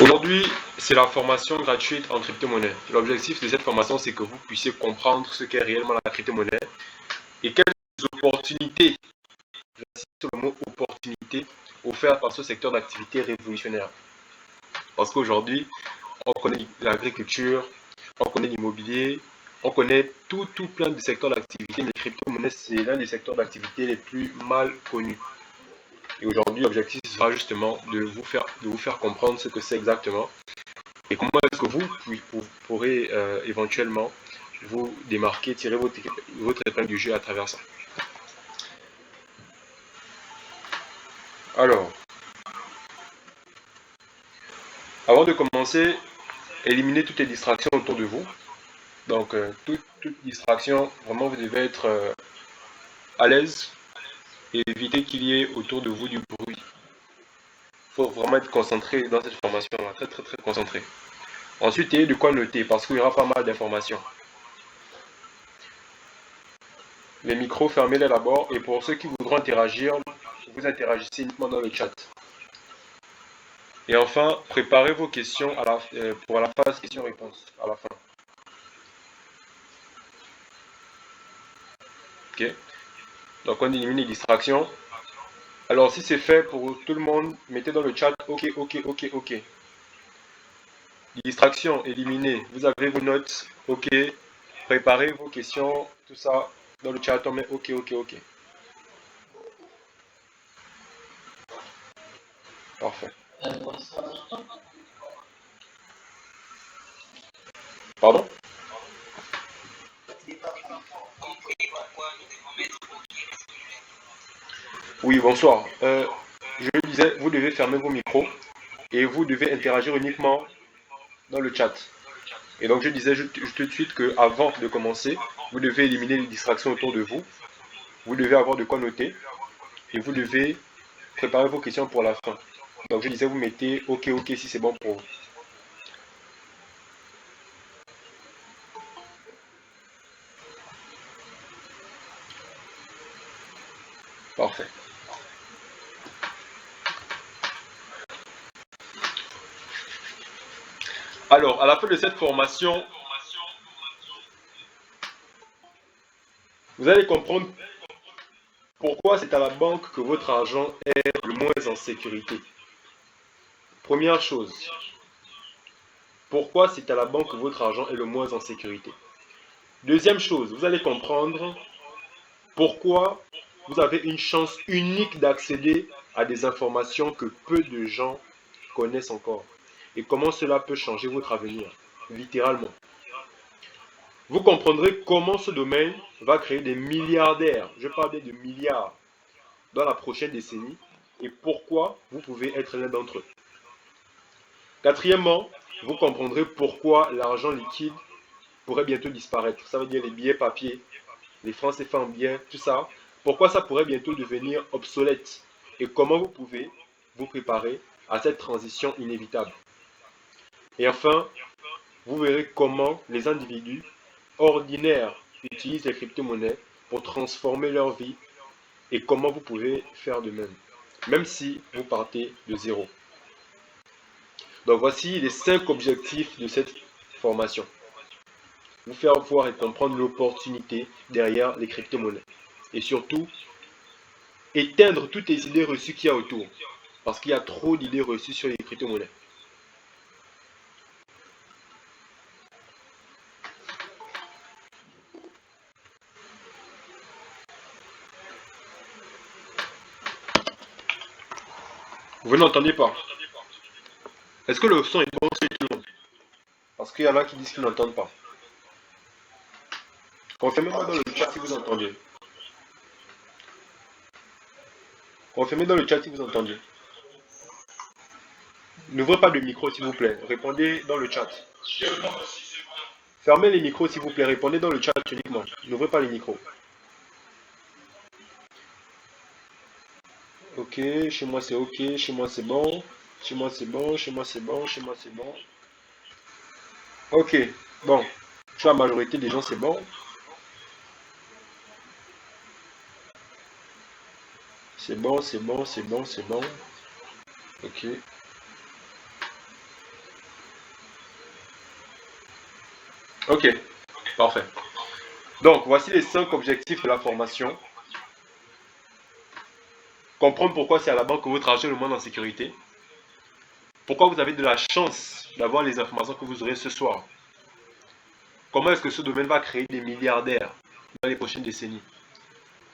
Aujourd'hui, c'est la formation gratuite en crypto-monnaie. L'objectif de cette formation, c'est que vous puissiez comprendre ce qu'est réellement la crypto-monnaie et quelles opportunités, j'insiste sur le mot opportunité, offertes par ce secteur d'activité révolutionnaire. Parce qu'aujourd'hui, on connaît l'agriculture, on connaît l'immobilier, on connaît tout plein de secteurs d'activité, mais les crypto-monnaies, c'est l'un des secteurs d'activité les plus mal connus. Et aujourd'hui, l'objectif sera justement de vous faire comprendre ce que c'est exactement et comment est-ce que vous pourrez éventuellement vous démarquer, tirer votre épingle du jeu à travers ça. Alors, avant de commencer, éliminez toutes les distractions autour de vous. Donc, toute distraction, vraiment, vous devez être à l'aise et éviter qu'il y ait autour de vous du bruit. Il faut vraiment être concentré dans cette formation-là, très très très concentré. Ensuite, ayez de quoi noter parce qu'il y aura pas mal d'informations. Les micros, fermez-les d'abord et pour ceux qui voudront interagir, vous interagissez uniquement dans le chat. Et enfin, préparez vos questions pour la phase questions-réponses à la fin. Ok. Donc on élimine les distractions. Alors si c'est fait pour tout le monde, mettez dans le chat OK, OK, OK, OK. Distractions éliminées. Vous avez vos notes. OK. Préparez vos questions, tout ça dans le chat. On met OK, OK, OK. Parfait. Pardon? Oui, bonsoir. Je disais, vous devez fermer vos micros et vous devez interagir uniquement dans le chat. Et donc je disais tout de suite que avant de commencer, vous devez éliminer les distractions autour de vous. Vous devez avoir de quoi noter et vous devez préparer vos questions pour la fin. Donc je disais, vous mettez OK, OK si c'est bon pour vous. Parfait. Alors, à la fin de cette formation, vous allez comprendre pourquoi c'est à la banque que votre argent est le moins en sécurité. Première chose, pourquoi c'est à la banque que votre argent est le moins en sécurité. Deuxième chose, vous allez comprendre pourquoi vous avez une chance unique d'accéder à des informations que peu de gens connaissent encore. Et comment cela peut changer votre avenir, littéralement. Vous comprendrez comment ce domaine va créer des milliardaires, je parle de milliards, dans la prochaine décennie, et pourquoi vous pouvez être l'un d'entre eux. Quatrièmement, vous comprendrez pourquoi l'argent liquide pourrait bientôt disparaître. Ça veut dire les billets papier, les francs CFA en billets, tout ça. Pourquoi ça pourrait bientôt devenir obsolète et comment vous pouvez vous préparer à cette transition inévitable. Et enfin, vous verrez comment les individus ordinaires utilisent les crypto-monnaies pour transformer leur vie et comment vous pouvez faire de même, même si vous partez de zéro. Donc voici les 5 objectifs de cette formation. Vous faire voir et comprendre l'opportunité derrière les crypto-monnaies. Et surtout, éteindre toutes les idées reçues qu'il y a autour. Parce qu'il y a trop d'idées reçues sur les crypto-monnaies. Vous n'entendez pas? Est-ce que le son est bon chez tout le monde? Parce qu'il y en a qui disent qu'ils n'entendent pas. Confirmez-moi dans le chat si vous entendez. Confirmez dans le chat si vous entendez. N'ouvrez pas de micro s'il vous plaît. Répondez dans le chat. Fermez les micros s'il vous plaît. Répondez dans le chat uniquement. N'ouvrez pas les micros. Ok, chez moi c'est ok, chez moi c'est bon. Chez moi c'est bon, chez moi c'est bon, chez moi c'est bon. Ok, bon. Chez la majorité des gens c'est bon. C'est bon, c'est bon, c'est bon, c'est bon. Ok. Ok, parfait. Donc, voici les 5 objectifs de la formation. Comprendre pourquoi c'est à la banque que votre argent est le moins en sécurité. Pourquoi vous avez de la chance d'avoir les informations que vous aurez ce soir. Comment est-ce que ce domaine va créer des milliardaires dans les prochaines décennies.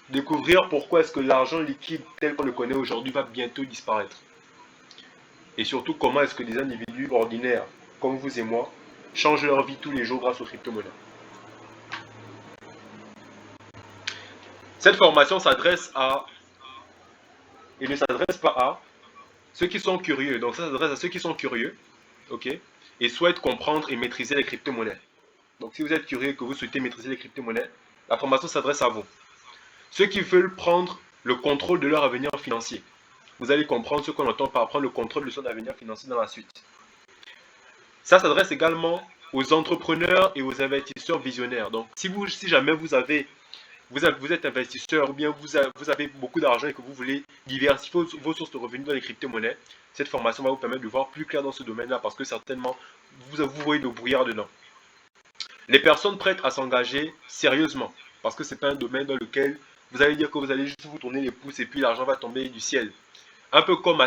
Découvrir pourquoi est-ce que l'argent liquide tel qu'on le connaît aujourd'hui va bientôt disparaître. Et surtout, comment est-ce que des individus ordinaires, comme vous et moi, changent leur vie tous les jours grâce aux crypto-monnaies. Cette formation s'adresse à, et ne s'adresse pas à, ceux qui sont curieux. Donc ça s'adresse à ceux qui sont curieux, ok, et souhaitent comprendre et maîtriser les crypto-monnaies. Donc si vous êtes curieux et que vous souhaitez maîtriser les crypto-monnaies, la formation s'adresse à vous. Ceux qui veulent prendre le contrôle de leur avenir financier. Vous allez comprendre ce qu'on entend par prendre le contrôle de son avenir financier dans la suite. Ça s'adresse également aux entrepreneurs et aux investisseurs visionnaires. Donc si jamais vous êtes investisseur ou bien vous avez beaucoup d'argent et que vous voulez diversifier vos sources de revenus dans les crypto-monnaies, cette formation va vous permettre de voir plus clair dans ce domaine-là parce que certainement, vous voyez le brouillard dedans. Les personnes prêtes à s'engager sérieusement parce que ce n'est pas un domaine dans lequel vous allez dire que vous allez juste vous tourner les pouces et puis l'argent va tomber du ciel. Un peu comme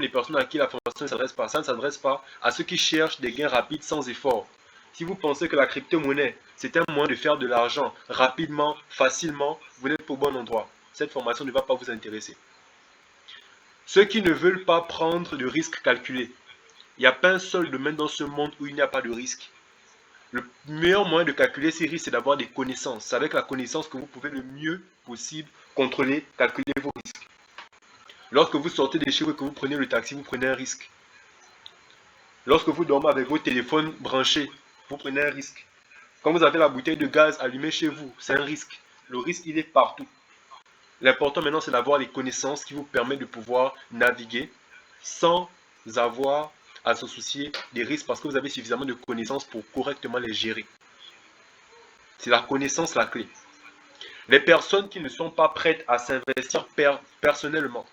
les personnes à qui la formation ne s'adresse pas. Ça ne s'adresse pas à ceux qui cherchent des gains rapides sans effort. Si vous pensez que la crypto-monnaie, c'est un moyen de faire de l'argent rapidement, facilement, vous n'êtes pas au bon endroit. Cette formation ne va pas vous intéresser. Ceux qui ne veulent pas prendre de risques calculés. Il n'y a pas un seul domaine dans ce monde où il n'y a pas de risque. Le meilleur moyen de calculer ces risques, c'est d'avoir des connaissances. C'est avec la connaissance que vous pouvez le mieux possible contrôler, calculer vos risques. Lorsque vous sortez des chiffres et que vous prenez le taxi, vous prenez un risque. Lorsque vous dormez avec vos téléphones branchés, vous prenez un risque. Quand vous avez la bouteille de gaz allumée chez vous, c'est un risque. Le risque, il est partout. L'important maintenant, c'est d'avoir les connaissances qui vous permettent de pouvoir naviguer sans avoir à se soucier des risques parce que vous avez suffisamment de connaissances pour correctement les gérer. C'est la connaissance la clé. Les personnes qui ne sont pas prêtes à s'investir personnellement.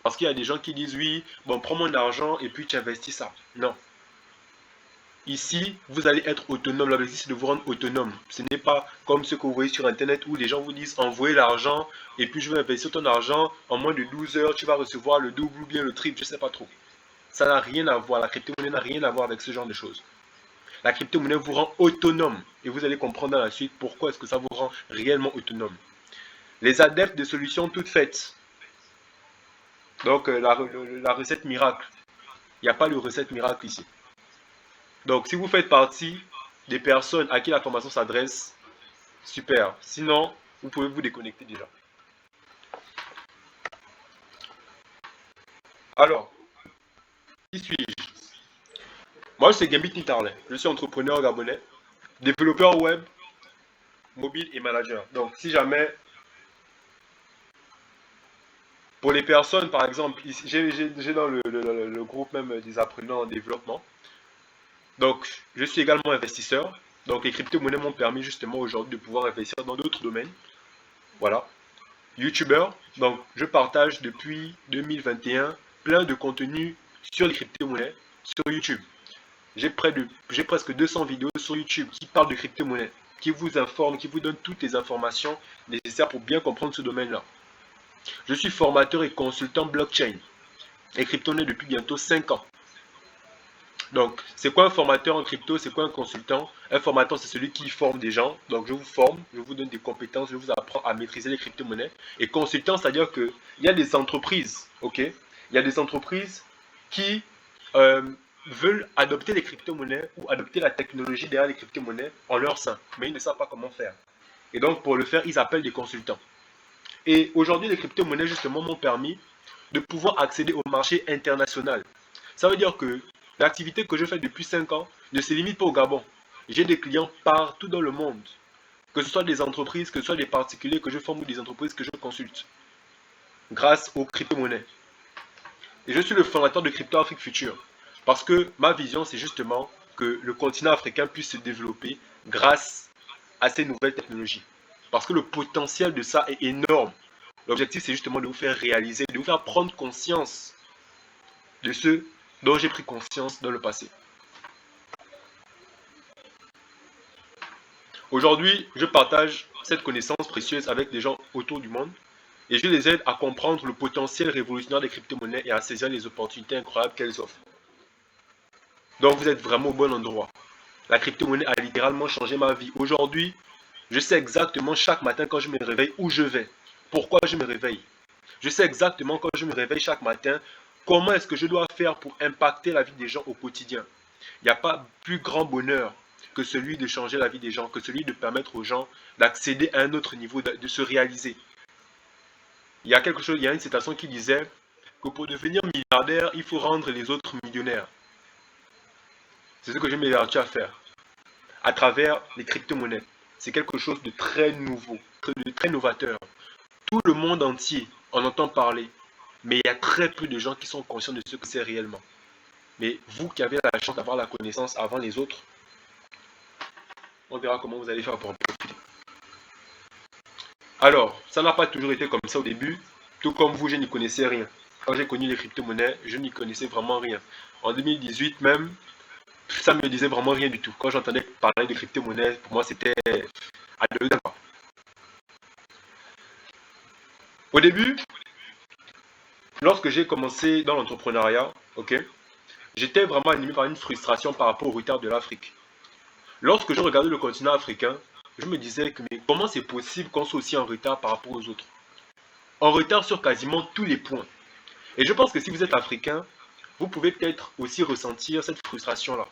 Parce qu'il y a des gens qui disent oui, bon, prends mon argent et puis tu investis ça. Non. Ici, vous allez être autonome. L'objectif, c'est de vous rendre autonome. Ce n'est pas comme ce que vous voyez sur Internet où les gens vous disent envoyez l'argent et puis je vais investir ton argent. En moins de 12 heures, tu vas recevoir le double ou bien le triple, je ne sais pas trop. Ça n'a rien à voir. La crypto-monnaie n'a rien à voir avec ce genre de choses. La crypto-monnaie vous rend autonome et vous allez comprendre dans la suite pourquoi est-ce que ça vous rend réellement autonome. Les adeptes de solutions toutes faites. Donc la recette miracle. Il n'y a pas de recette miracle ici. Donc si vous faites partie des personnes à qui la formation s'adresse, super. Sinon, vous pouvez vous déconnecter déjà. Alors, qui suis-je? Moi, je suis Gambit Nitarlet. Je suis entrepreneur gabonais, développeur web, mobile et manager. Donc, si jamais, pour les personnes, par exemple, j'ai dans le groupe même des apprenants en développement. Donc, je suis également investisseur. Donc, les crypto-monnaies m'ont permis justement aujourd'hui de pouvoir investir dans d'autres domaines. Voilà. YouTuber, donc je partage depuis 2021 plein de contenus sur les crypto-monnaies sur YouTube. J'ai presque 200 vidéos sur YouTube qui parlent de crypto-monnaies, qui vous informent, qui vous donnent toutes les informations nécessaires pour bien comprendre ce domaine-là. Je suis formateur et consultant blockchain et crypto-monnaie depuis bientôt 5 ans. Donc, c'est quoi un formateur en crypto? C'est quoi un consultant? Un formateur, c'est celui qui forme des gens. Donc, je vous forme, je vous donne des compétences, je vous apprends à maîtriser les crypto-monnaies. Et consultant, c'est-à-dire qu'il y a des entreprises, ok? Il y a des entreprises qui euh, veulent adopter les crypto-monnaies ou adopter la technologie derrière les crypto-monnaies en leur sein. Mais ils ne savent pas comment faire. Et donc, pour le faire, ils appellent des consultants. Et aujourd'hui, les crypto-monnaies, justement, m'ont permis de pouvoir accéder au marché international. Ça veut dire que l'activité que je fais depuis 5 ans ne se limite pas au Gabon. J'ai des clients partout dans le monde. Que ce soit des entreprises, que ce soit des particuliers que je forme ou des entreprises que je consulte. Grâce aux crypto-monnaies. Et je suis le fondateur de Crypto Afrique Future. Parce que ma vision, c'est justement que le continent africain puisse se développer grâce à ces nouvelles technologies. Parce que le potentiel de ça est énorme. L'objectif, c'est justement de vous faire réaliser, de vous faire prendre conscience de ce dont j'ai pris conscience dans le passé. Aujourd'hui, je partage cette connaissance précieuse avec des gens autour du monde et je les aide à comprendre le potentiel révolutionnaire des crypto-monnaies et à saisir les opportunités incroyables qu'elles offrent. Donc vous êtes vraiment au bon endroit. La crypto-monnaie a littéralement changé ma vie. Aujourd'hui, je sais exactement chaque matin quand je me réveille où je vais, pourquoi je me réveille. Je sais exactement quand je me réveille chaque matin comment est-ce que je dois faire pour impacter la vie des gens au quotidien. Il n'y a pas plus grand bonheur que celui de changer la vie des gens, que celui de permettre aux gens d'accéder à un autre niveau, de se réaliser. Il y a une citation qui disait que pour devenir milliardaire, il faut rendre les autres millionnaires. C'est ce que je m'évertue à faire à travers les crypto-monnaies. C'est quelque chose de très nouveau, de très novateur. Tout le monde entier en entend parler, mais il y a très peu de gens qui sont conscients de ce que c'est réellement. Mais vous qui avez la chance d'avoir la connaissance avant les autres, on verra comment vous allez faire pour en profiter. Alors, ça n'a pas toujours été comme ça au début. Tout comme vous, je n'y connaissais rien. Quand j'ai connu les crypto-monnaies, je n'y connaissais vraiment rien. En 2018 même, ça ne me disait vraiment rien du tout. Quand j'entendais parler de crypto-monnaies, pour moi c'était à deux ans. Au début, lorsque j'ai commencé dans l'entrepreneuriat, ok, j'étais vraiment animé par une frustration par rapport au retard de l'Afrique. Lorsque je regardais le continent africain, je me disais que mais comment c'est possible qu'on soit aussi en retard par rapport aux autres? En retard sur quasiment tous les points. Et je pense que si vous êtes africain, vous pouvez peut-être aussi ressentir cette frustration-là.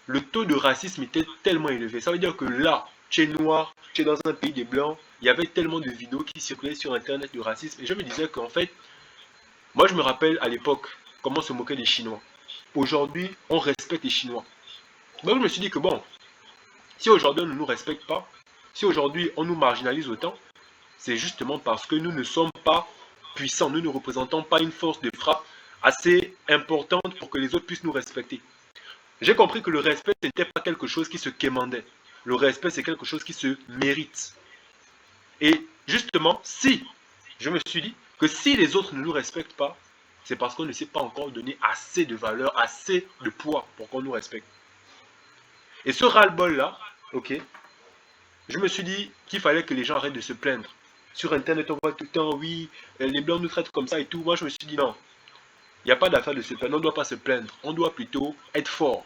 Le taux de racisme était tellement élevé. Ça veut dire que là, tu es noir, tu es dans un pays des blancs, il y avait tellement de vidéos qui circulaient sur Internet de racisme. Et je me disais qu'en fait, moi je me rappelle à l'époque comment on se moquait des Chinois. Aujourd'hui, on respecte les Chinois. Donc je me suis dit que bon, si aujourd'hui on ne nous respecte pas, si aujourd'hui on nous marginalise autant, c'est justement parce que nous ne sommes pas puissants, nous ne représentons pas une force de frappe assez importante pour que les autres puissent nous respecter. J'ai compris que le respect, ce n'était pas quelque chose qui se quémandait. Le respect, c'est quelque chose qui se mérite. Et justement, si, je me suis dit que si les autres ne nous respectent pas, c'est parce qu'on ne s'est pas encore donné assez de valeur, assez de poids pour qu'on nous respecte. Et ce ras-le-bol-là, ok, je me suis dit qu'il fallait que les gens arrêtent de se plaindre. Sur Internet, on voit tout le temps, oui, les Blancs nous traitent comme ça et tout. Moi, je me suis dit non, il n'y a pas d'affaire de se plaindre, on ne doit pas se plaindre. On doit plutôt être fort.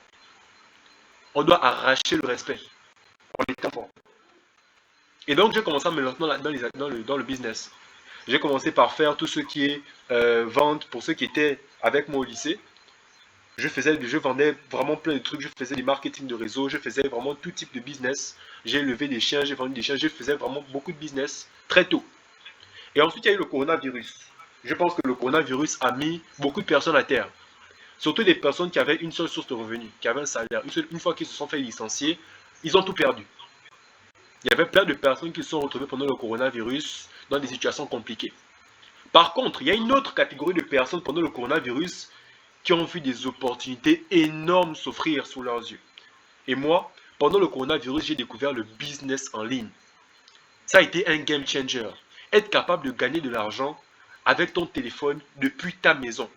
On doit arracher le respect en étant fort. Et donc, j'ai commencé à me lancer dans le business. J'ai commencé par faire tout ce qui est vente pour ceux qui étaient avec moi au lycée. Je vendais vraiment plein de trucs, je faisais du marketing de réseau, je faisais vraiment tout type de business. J'ai élevé des chiens, j'ai vendu des chiens, je faisais vraiment beaucoup de business très tôt. Et ensuite, il y a eu le coronavirus. Je pense que le coronavirus a mis beaucoup de personnes à terre. Surtout les personnes qui avaient une seule source de revenus, qui avaient un salaire. Une fois qu'ils se sont fait licencier, ils ont tout perdu. Il y avait plein de personnes qui se sont retrouvées pendant le coronavirus dans des situations compliquées. Par contre, il y a une autre catégorie de personnes pendant le coronavirus qui ont vu des opportunités énormes s'offrir sous leurs yeux. Et moi, pendant le coronavirus, j'ai découvert le business en ligne. Ça a été un game changer. Être capable de gagner de l'argent avec ton téléphone depuis ta maison.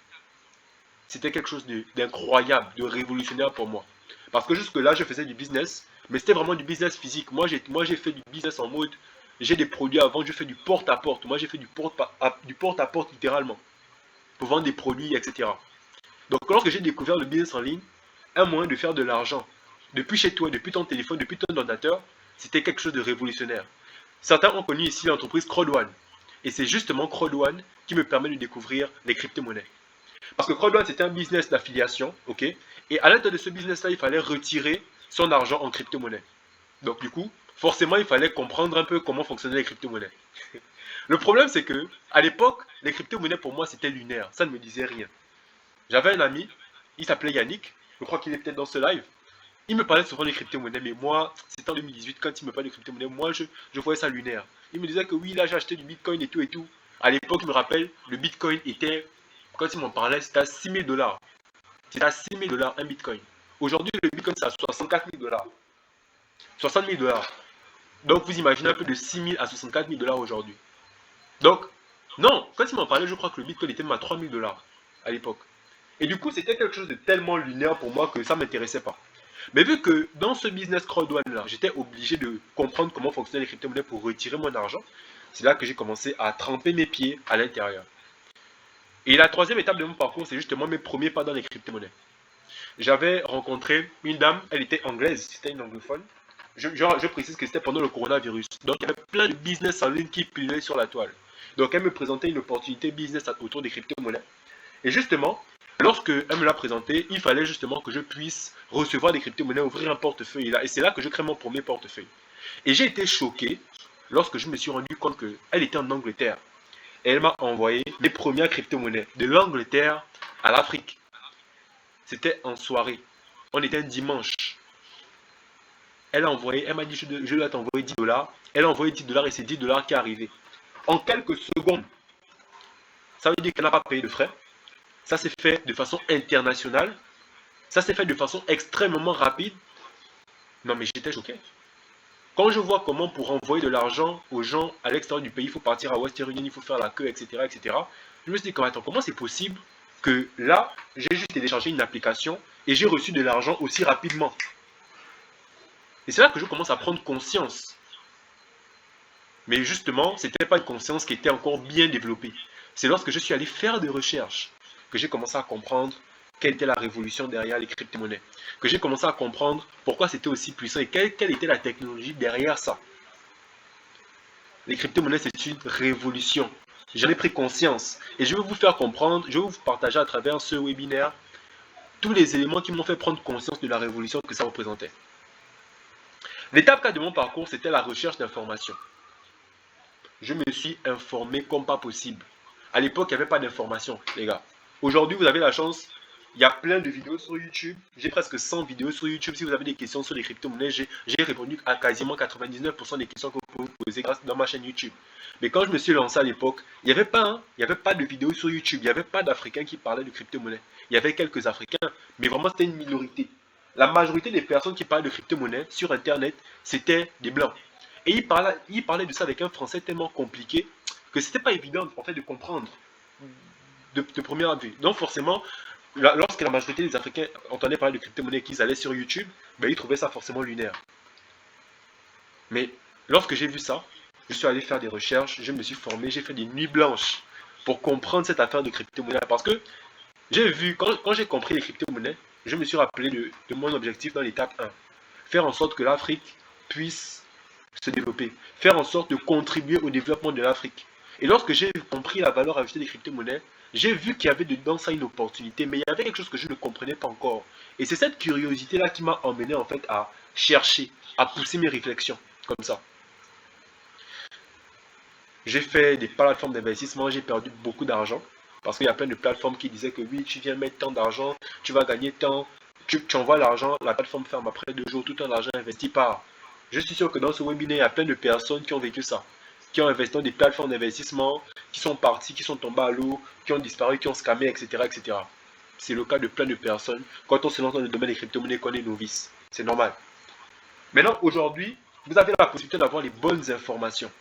C'était quelque chose d'incroyable, de révolutionnaire pour moi. Parce que jusque-là, je faisais du business, mais c'était vraiment du business physique. Moi, j'ai fait du business en mode, j'ai des produits à vendre, je fais du porte-à-porte. Moi, j'ai fait du porte-à-porte littéralement, pour vendre des produits, etc. Donc, lorsque j'ai découvert le business en ligne, un moyen de faire de l'argent, depuis chez toi, depuis ton téléphone, depuis ton ordinateur, c'était quelque chose de révolutionnaire. Certains ont connu ici l'entreprise CrowdOne. Et c'est justement CrowdOne qui me permet de découvrir les crypto-monnaies. Parce que CrowdOne, c'était un business d'affiliation, ok? Et à l'intérieur de ce business-là, il fallait retirer son argent en crypto-monnaie. Donc, du coup, forcément, il fallait comprendre un peu comment fonctionnaient les crypto-monnaies. Le problème, c'est que, à l'époque, les crypto-monnaies, pour moi, c'était lunaire. Ça ne me disait rien. J'avais un ami, il s'appelait Yannick. Je crois qu'il est peut-être dans ce live. Il me parlait souvent des crypto-monnaies, mais moi, c'était en 2018, quand il me parlait de crypto-monnaies, moi, je voyais ça lunaire. Il me disait que oui, là, j'ai acheté du bitcoin et tout et tout. À l'époque, je me rappelle, le bitcoin était, quand il m'en parlait, c'était à 6 000 $. C'était à 6 000 $ un bitcoin. Aujourd'hui, le bitcoin, c'est à 64 000 $. 60 000 $. Donc, vous imaginez un peu de 6 000 à 64 000 $ aujourd'hui. Donc, non, quand il m'en parlait, je crois que le bitcoin était même à 3 000 $ à l'époque. Et du coup, c'était quelque chose de tellement lunaire pour moi que ça ne m'intéressait pas. Mais vu que dans ce business crowdfunding-là, j'étais obligé de comprendre comment fonctionnaient les crypto-monnaies pour retirer mon argent, c'est là que j'ai commencé à tremper mes pieds à l'intérieur. Et la troisième étape de mon parcours, c'est justement mes premiers pas dans les crypto-monnaies. J'avais rencontré une dame, elle était anglaise, c'était une anglophone. Je précise que c'était pendant le coronavirus. Donc il y avait plein de business en ligne qui pilaient sur la toile. Donc elle me présentait une opportunité business autour des crypto-monnaies. Et justement, lorsque elle me l'a présenté, il fallait justement que je puisse recevoir des crypto-monnaies, ouvrir un portefeuille là. Et c'est là que je crée mon premier portefeuille. Et j'ai été choqué lorsque je me suis rendu compte qu'elle était en Angleterre. Et elle m'a envoyé les premières crypto-monnaies de l'Angleterre à l'Afrique. C'était en soirée. On était un dimanche. Elle m'a dit je dois t'envoyer 10 dollars. Elle a envoyé 10 dollars et c'est 10 dollars qui est arrivé. En quelques secondes. Ça veut dire qu'elle n'a pas payé de frais. Ça s'est fait de façon internationale. Ça s'est fait de façon extrêmement rapide. Non mais j'étais choqué. Quand je vois comment pour envoyer de l'argent aux gens à l'extérieur du pays, il faut partir à Western Union, il faut faire la queue, etc. etc. Je me suis dit, attends, comment c'est possible que là, j'ai juste téléchargé une application et j'ai reçu de l'argent aussi rapidement. Et c'est là que je commence à prendre conscience. Mais justement, ce n'était pas une conscience qui était encore bien développée. C'est lorsque je suis allé faire des recherches que j'ai commencé à comprendre quelle était la révolution derrière les crypto-monnaies. Que j'ai commencé à comprendre pourquoi c'était aussi puissant et quelle était la technologie derrière ça. Les crypto-monnaies, c'est une révolution. J'en ai pris conscience. Et je vais vous faire comprendre, je vais vous partager à travers ce webinaire tous les éléments qui m'ont fait prendre conscience de la révolution que ça représentait. L'étape 4 de mon parcours, c'était la recherche d'informations. Je me suis informé comme pas possible. À l'époque, il n'y avait pas d'informations, les gars. Aujourd'hui, vous avez la chance, il y a plein de vidéos sur YouTube. J'ai presque 100 vidéos sur YouTube. Si vous avez des questions sur les crypto-monnaies, j'ai répondu à quasiment 99% des questions que vous pouvez vous poser dans ma chaîne YouTube. Mais quand je me suis lancé à l'époque, il n'y avait pas de vidéos sur YouTube. Il n'y avait pas d'Africains qui parlaient de crypto-monnaies. Il y avait quelques Africains, mais vraiment c'était une minorité. La majorité des personnes qui parlaient de crypto-monnaies sur Internet, c'était des Blancs. Et il parlait de ça avec un français tellement compliqué que c'était pas évident en fait de comprendre de première vue. Donc forcément, lorsque la majorité des Africains entendaient parler de crypto-monnaie et qu'ils allaient sur YouTube, ben, ils trouvaient ça forcément lunaire. Mais lorsque j'ai vu ça, je suis allé faire des recherches, je me suis formé, j'ai fait des nuits blanches pour comprendre cette affaire de crypto-monnaie. Parce que j'ai vu, quand j'ai compris les crypto-monnaies, je me suis rappelé de mon objectif dans l'étape 1. Faire en sorte que l'Afrique puisse se développer. Faire en sorte de contribuer au développement de l'Afrique. Et lorsque j'ai compris la valeur ajoutée des crypto-monnaies, j'ai vu qu'il y avait dedans ça une opportunité, mais il y avait quelque chose que je ne comprenais pas encore. Et c'est cette curiosité-là qui m'a emmené en fait à chercher, à pousser mes réflexions, comme ça. J'ai fait des plateformes d'investissement, j'ai perdu beaucoup d'argent, parce qu'il y a plein de plateformes qui disaient que oui, tu viens mettre tant d'argent, tu vas gagner tant, tu envoies l'argent, la plateforme ferme après 2 jours, tout ton argent investi part. Je suis sûr que dans ce webinaire, il y a plein de personnes qui ont vécu ça, qui ont investi dans des plateformes d'investissement, qui sont partis, qui sont tombés à l'eau, qui ont disparu, qui ont scammé, etc. etc. C'est le cas de plein de personnes. Quand on se lance dans le domaine des crypto-monnaies, qu'on est novice. C'est normal. Maintenant, aujourd'hui, vous avez la possibilité d'avoir les bonnes informations.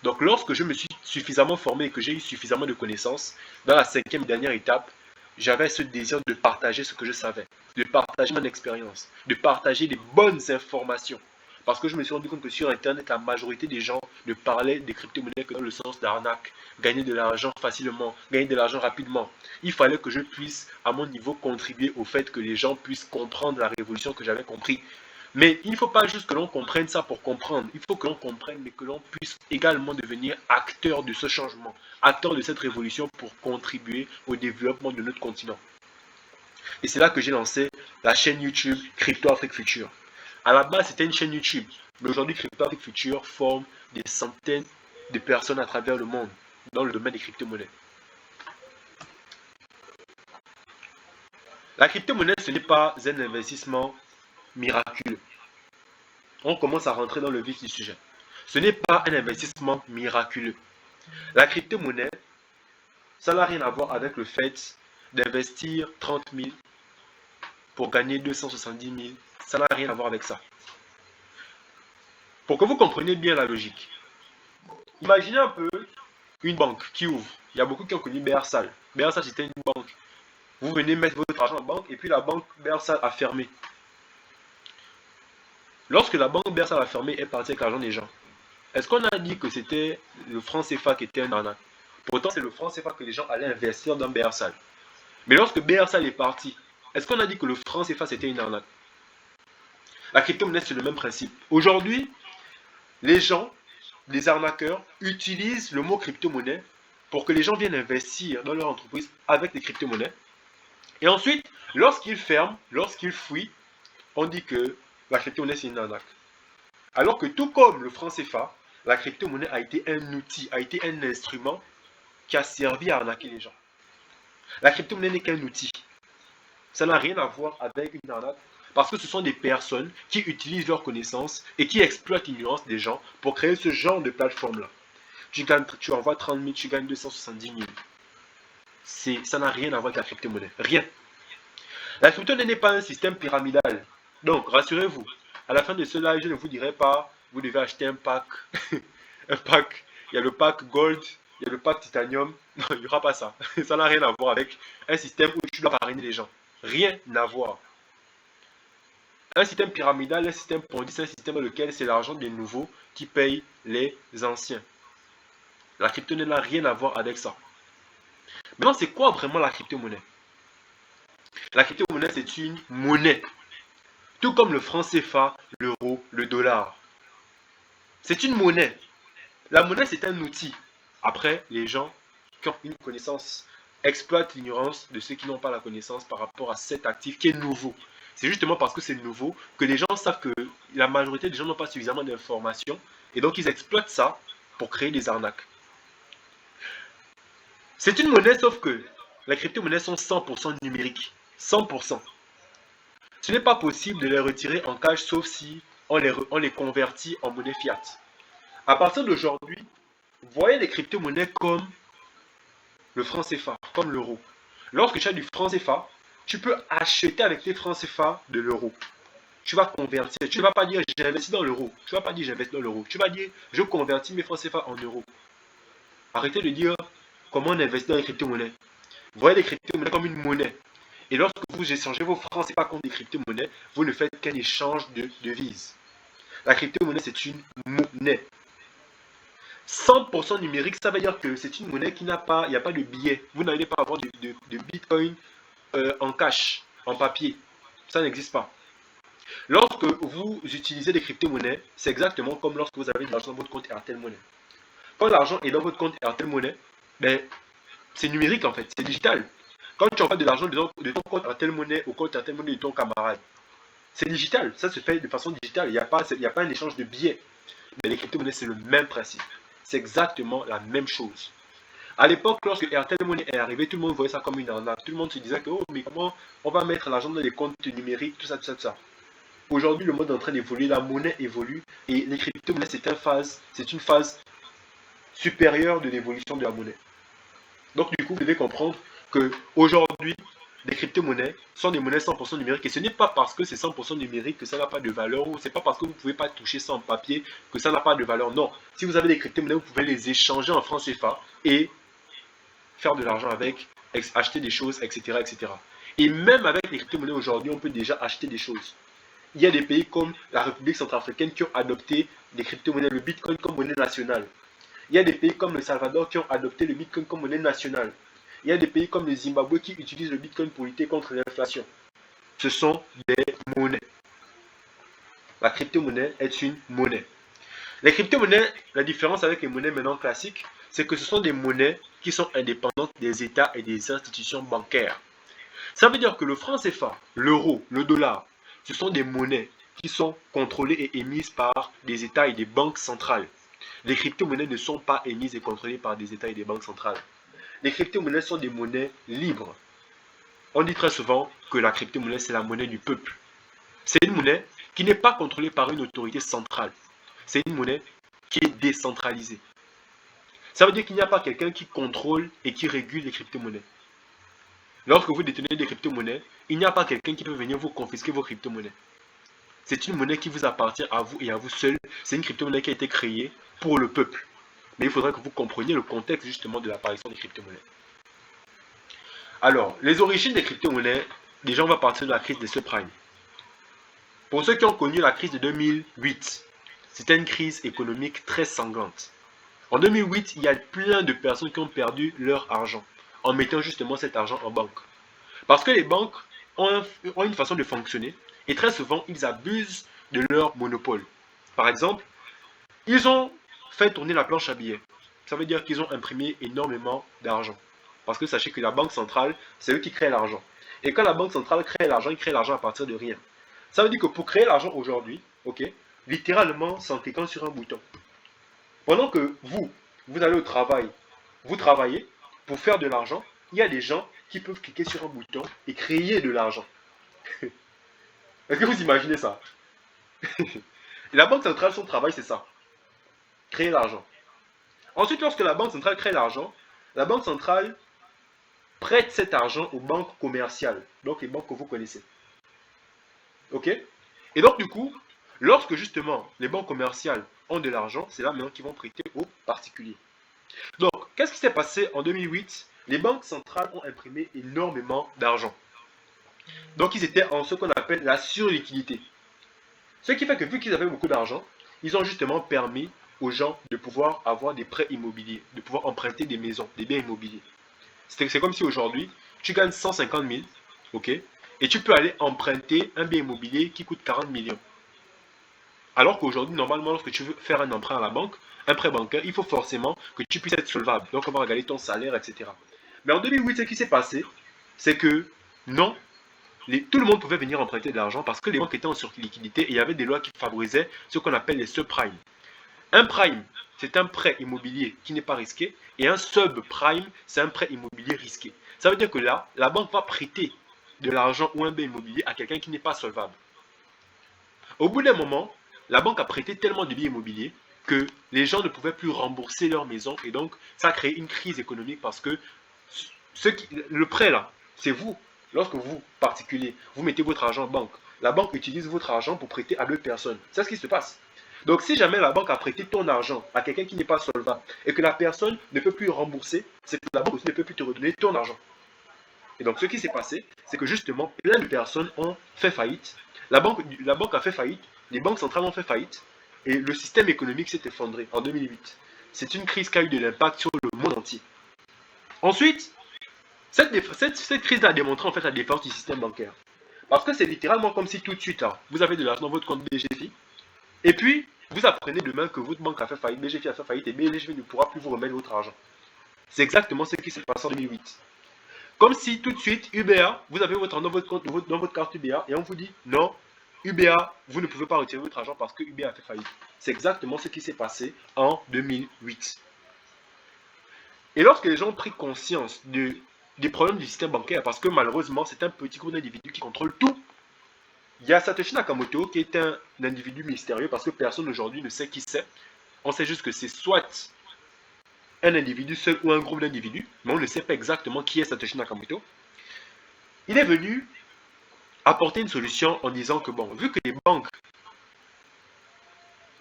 Donc, lorsque je me suis suffisamment formé et que j'ai eu suffisamment de connaissances, dans la 5e et dernière étape, j'avais ce désir de partager ce que je savais, de partager mon expérience, de partager les bonnes informations. Parce que je me suis rendu compte que sur Internet, la majorité des gens ne parlaient des crypto-monnaies que dans le sens d'arnaque, gagner de l'argent facilement, gagner de l'argent rapidement. Il fallait que je puisse, à mon niveau, contribuer au fait que les gens puissent comprendre la révolution que j'avais compris. Mais il ne faut pas juste que l'on comprenne ça pour comprendre. Il faut que l'on comprenne, mais que l'on puisse également devenir acteur de ce changement, acteur de cette révolution pour contribuer au développement de notre continent. Et c'est là que j'ai lancé la chaîne YouTube Crypto Afrique Future. À la base, c'était une chaîne YouTube. Mais aujourd'hui, Crypto Afrique Future forme des centaines de personnes à travers le monde dans le domaine des crypto-monnaies. La crypto-monnaie, ce n'est pas un investissement miraculeux. On commence à rentrer dans le vif du sujet. Ce n'est pas un investissement miraculeux. La crypto-monnaie, ça n'a rien à voir avec le fait d'investir 30 000 pour gagner 270 000. Ça n'a rien à voir avec ça. Pour que vous compreniez bien la logique, imaginez un peu une banque qui ouvre. Il y a beaucoup qui ont connu Bearsal. Bearsal, c'était une banque. Vous venez mettre votre argent en banque et puis la banque Bearsal a fermé. Lorsque la banque Bersa va fermer, est partie avec l'argent des gens. Est-ce qu'on a dit que c'était le franc CFA qui était un arnaque? Pourtant, c'est le franc CFA que les gens allaient investir dans BRSAL. Mais lorsque BRSAL est parti, est-ce qu'on a dit que le franc CFA c'était une arnaque? La crypto-monnaie, c'est le même principe. Aujourd'hui, les gens, les arnaqueurs, utilisent le mot crypto-monnaie pour que les gens viennent investir dans leur entreprise avec des crypto-monnaies. Et ensuite, lorsqu'ils ferment, lorsqu'ils fuient, on dit que la crypto-monnaie, c'est une arnaque. Alors que tout comme le franc CFA, la crypto-monnaie a été un outil, a été un instrument qui a servi à arnaquer les gens. La crypto-monnaie n'est qu'un outil. Ça n'a rien à voir avec une arnaque parce que ce sont des personnes qui utilisent leurs connaissances et qui exploitent l'ignorance des gens pour créer ce genre de plateforme-là. Tu envoies 30 000, tu gagnes 270 000. Ça n'a rien à voir avec la crypto-monnaie. Rien. La crypto-monnaie n'est pas un système pyramidal. Donc, rassurez-vous, à la fin de ce live, je ne vous dirai pas, vous devez acheter un pack. Un pack. Il y a le pack Gold, il y a le pack Titanium. Non, il n'y aura pas ça. Ça n'a rien à voir avec un système où tu dois parrainer les gens. Rien à voir. Un système pyramidal, un système ponzi, c'est un système dans lequel c'est l'argent des nouveaux qui paye les anciens. La crypto-monnaie n'a rien à voir avec ça. Maintenant, c'est quoi vraiment la crypto-monnaie? La crypto-monnaie, c'est une monnaie. Tout comme le franc CFA, l'euro, le dollar. C'est une monnaie. La monnaie, c'est un outil. Après, les gens qui ont une connaissance exploitent l'ignorance de ceux qui n'ont pas la connaissance par rapport à cet actif qui est nouveau. C'est justement parce que c'est nouveau que les gens savent que la majorité des gens n'ont pas suffisamment d'informations et donc ils exploitent ça pour créer des arnaques. C'est une monnaie sauf que les crypto-monnaies sont 100% numériques. 100%. Ce n'est pas possible de les retirer en cash sauf si on les convertit en monnaie fiat. À partir d'aujourd'hui, voyez les crypto-monnaies comme le franc CFA, comme l'euro. Lorsque tu as du franc CFA, tu peux acheter avec tes francs CFA de l'euro. Tu vas convertir. Tu ne vas pas dire j'investis dans l'euro. Tu ne vas pas dire j'investis dans l'euro. Tu vas dire je convertis mes francs CFA en euros. Arrêtez de dire comment on investit dans les crypto-monnaies. Voyez les crypto-monnaies comme une monnaie. Et lorsque vous échangez vos francs CFA contre des crypto-monnaies, vous ne faites qu'un échange de devises. La crypto-monnaie, c'est une monnaie. 100% numérique, ça veut dire que c'est une monnaie qui n'a pas, il n'y a pas de billet. Vous n'allez pas avoir de bitcoin en cash, en papier. Ça n'existe pas. Lorsque vous utilisez des crypto-monnaies, c'est exactement comme lorsque vous avez de l'argent dans votre compte Airtel Money. Quand l'argent est dans votre compte Airtel Money, ben, c'est numérique en fait, c'est digital. Quand tu envoies de l'argent de ton compte Airtel Money au compte Airtel Money de ton camarade, c'est digital, ça se fait de façon digitale, il n'y a pas un échange de billets. Mais les crypto-monnaies, c'est le même principe. C'est exactement la même chose. À l'époque, lorsque Airtel Money est arrivé, tout le monde voyait ça comme une arnaque. Tout le monde se disait que, oh, mais comment on va mettre l'argent dans les comptes numériques, tout ça, tout ça, tout ça. Aujourd'hui, le monde est en train d'évoluer, la monnaie évolue, et les crypto-monnaies, c'est une phase supérieure de l'évolution de la monnaie. Donc, du coup, vous devez comprendre qu'aujourd'hui, les crypto-monnaies sont des monnaies 100% numériques. Et ce n'est pas parce que c'est 100% numérique que ça n'a pas de valeur, ou c'est pas parce que vous ne pouvez pas toucher ça en papier que ça n'a pas de valeur. Non. Si vous avez des crypto-monnaies, vous pouvez les échanger en francs CFA et faire de l'argent avec, acheter des choses, etc., etc. Et même avec les crypto-monnaies aujourd'hui, on peut déjà acheter des choses. Il y a des pays comme la République centrafricaine qui ont adopté des crypto-monnaies, le Bitcoin comme monnaie nationale. Il y a des pays comme le Salvador qui ont adopté le Bitcoin comme monnaie nationale. Il y a des pays comme le Zimbabwe qui utilisent le Bitcoin pour lutter contre l'inflation. Ce sont des monnaies. La crypto-monnaie est une monnaie. Les crypto-monnaies, la différence avec les monnaies maintenant classiques, c'est que ce sont des monnaies qui sont indépendantes des États et des institutions bancaires. Ça veut dire que le franc CFA, l'euro, le dollar, ce sont des monnaies qui sont contrôlées et émises par des États et des banques centrales. Les crypto-monnaies ne sont pas émises et contrôlées par des États et des banques centrales. Les crypto-monnaies sont des monnaies libres. On dit très souvent que la crypto-monnaie, c'est la monnaie du peuple. C'est une monnaie qui n'est pas contrôlée par une autorité centrale. C'est une monnaie qui est décentralisée. Ça veut dire qu'il n'y a pas quelqu'un qui contrôle et qui régule les crypto-monnaies. Lorsque vous détenez des crypto-monnaies, il n'y a pas quelqu'un qui peut venir vous confisquer vos crypto-monnaies. C'est une monnaie qui vous appartient à vous et à vous seul. C'est une crypto-monnaie qui a été créée pour le peuple. Mais il faudrait que vous compreniez le contexte justement de l'apparition des crypto-monnaies. Alors, les origines des crypto-monnaies, déjà on va partir de la crise des subprimes. Pour ceux qui ont connu la crise de 2008, c'était une crise économique très sanglante. En 2008, il y a plein de personnes qui ont perdu leur argent en mettant justement cet argent en banque. Parce que les banques ont une façon de fonctionner et très souvent, ils abusent de leur monopole. Par exemple, ils ont fait tourner la planche à billets. Ça veut dire qu'ils ont imprimé énormément d'argent. Parce que sachez que la banque centrale, c'est eux qui créent l'argent. Et quand la banque centrale crée l'argent, ils créent l'argent à partir de rien. Ça veut dire que pour créer l'argent aujourd'hui, ok, littéralement, c'est en cliquant sur un bouton. Pendant que vous allez au travail, vous travaillez pour faire de l'argent, il y a des gens qui peuvent cliquer sur un bouton et créer de l'argent. Est-ce que vous imaginez ça? La banque centrale, son travail, c'est ça. Créer l'argent. Ensuite, lorsque la banque centrale crée l'argent, la banque centrale prête cet argent aux banques commerciales. Donc, les banques que vous connaissez. OK? Et donc, du coup, lorsque justement les banques commerciales ont de l'argent, c'est là maintenant qu'ils vont prêter aux particuliers. Donc, qu'est-ce qui s'est passé en 2008? Les banques centrales ont imprimé énormément d'argent. Donc, ils étaient en ce qu'on appelle la surliquidité. Ce qui fait que vu qu'ils avaient beaucoup d'argent, ils ont justement permis aux gens de pouvoir avoir des prêts immobiliers, de pouvoir emprunter des maisons, des biens immobiliers. C'est comme si aujourd'hui, tu gagnes 150 000, ok, et tu peux aller emprunter un bien immobilier qui coûte 40 millions. Alors qu'aujourd'hui, normalement, lorsque tu veux faire un emprunt à la banque, un prêt bancaire, il faut forcément que tu puisses être solvable. Donc, on va regarder ton salaire, etc. Mais en 2008, ce qui s'est passé, c'est que non, tout le monde pouvait venir emprunter de l'argent parce que les banques étaient en surliquidité et il y avait des lois qui favorisaient ce qu'on appelle les subprimes. Un prime, c'est un prêt immobilier qui n'est pas risqué et un subprime, c'est un prêt immobilier risqué. Ça veut dire que là, la banque va prêter de l'argent ou un bien immobilier à quelqu'un qui n'est pas solvable. Au bout d'un moment, la banque a prêté tellement de biens immobiliers que les gens ne pouvaient plus rembourser leur maison et donc ça a créé une crise économique parce que le prêt là, c'est vous. Lorsque vous, particulier, vous mettez votre argent en banque, la banque utilise votre argent pour prêter à d'autres personnes. C'est ce qui se passe. Donc si jamais la banque a prêté ton argent à quelqu'un qui n'est pas solvable et que la personne ne peut plus rembourser, c'est que la banque aussi ne peut plus te redonner ton argent. Et donc ce qui s'est passé, c'est que justement plein de personnes ont fait faillite. La banque a fait faillite, les banques centrales ont fait faillite et le système économique s'est effondré en 2008. C'est une crise qui a eu de l'impact sur le monde entier. Ensuite, cette crise a démontré en fait la défense du système bancaire. Parce que c'est littéralement comme si tout de suite, là, vous avez de l'argent dans votre compte BGFI, et puis vous apprenez demain que votre banque a fait faillite, BGFI a fait faillite, et BGFI ne pourra plus vous remettre votre argent. C'est exactement ce qui s'est passé en 2008. Comme si tout de suite, UBA, vous avez votre argent dans votre compte, dans votre carte UBA, et on vous dit, non, UBA, vous ne pouvez pas retirer votre argent parce que UBA a fait faillite. C'est exactement ce qui s'est passé en 2008. Et lorsque les gens ont pris conscience des problèmes du système bancaire, parce que malheureusement, c'est un petit groupe d'individus qui contrôle tout. Il y a Satoshi Nakamoto qui est un individu mystérieux parce que personne aujourd'hui ne sait qui c'est. On sait juste que c'est soit un individu seul ou un groupe d'individus, mais on ne sait pas exactement qui est Satoshi Nakamoto. Il est venu apporter une solution en disant que bon, vu que les banques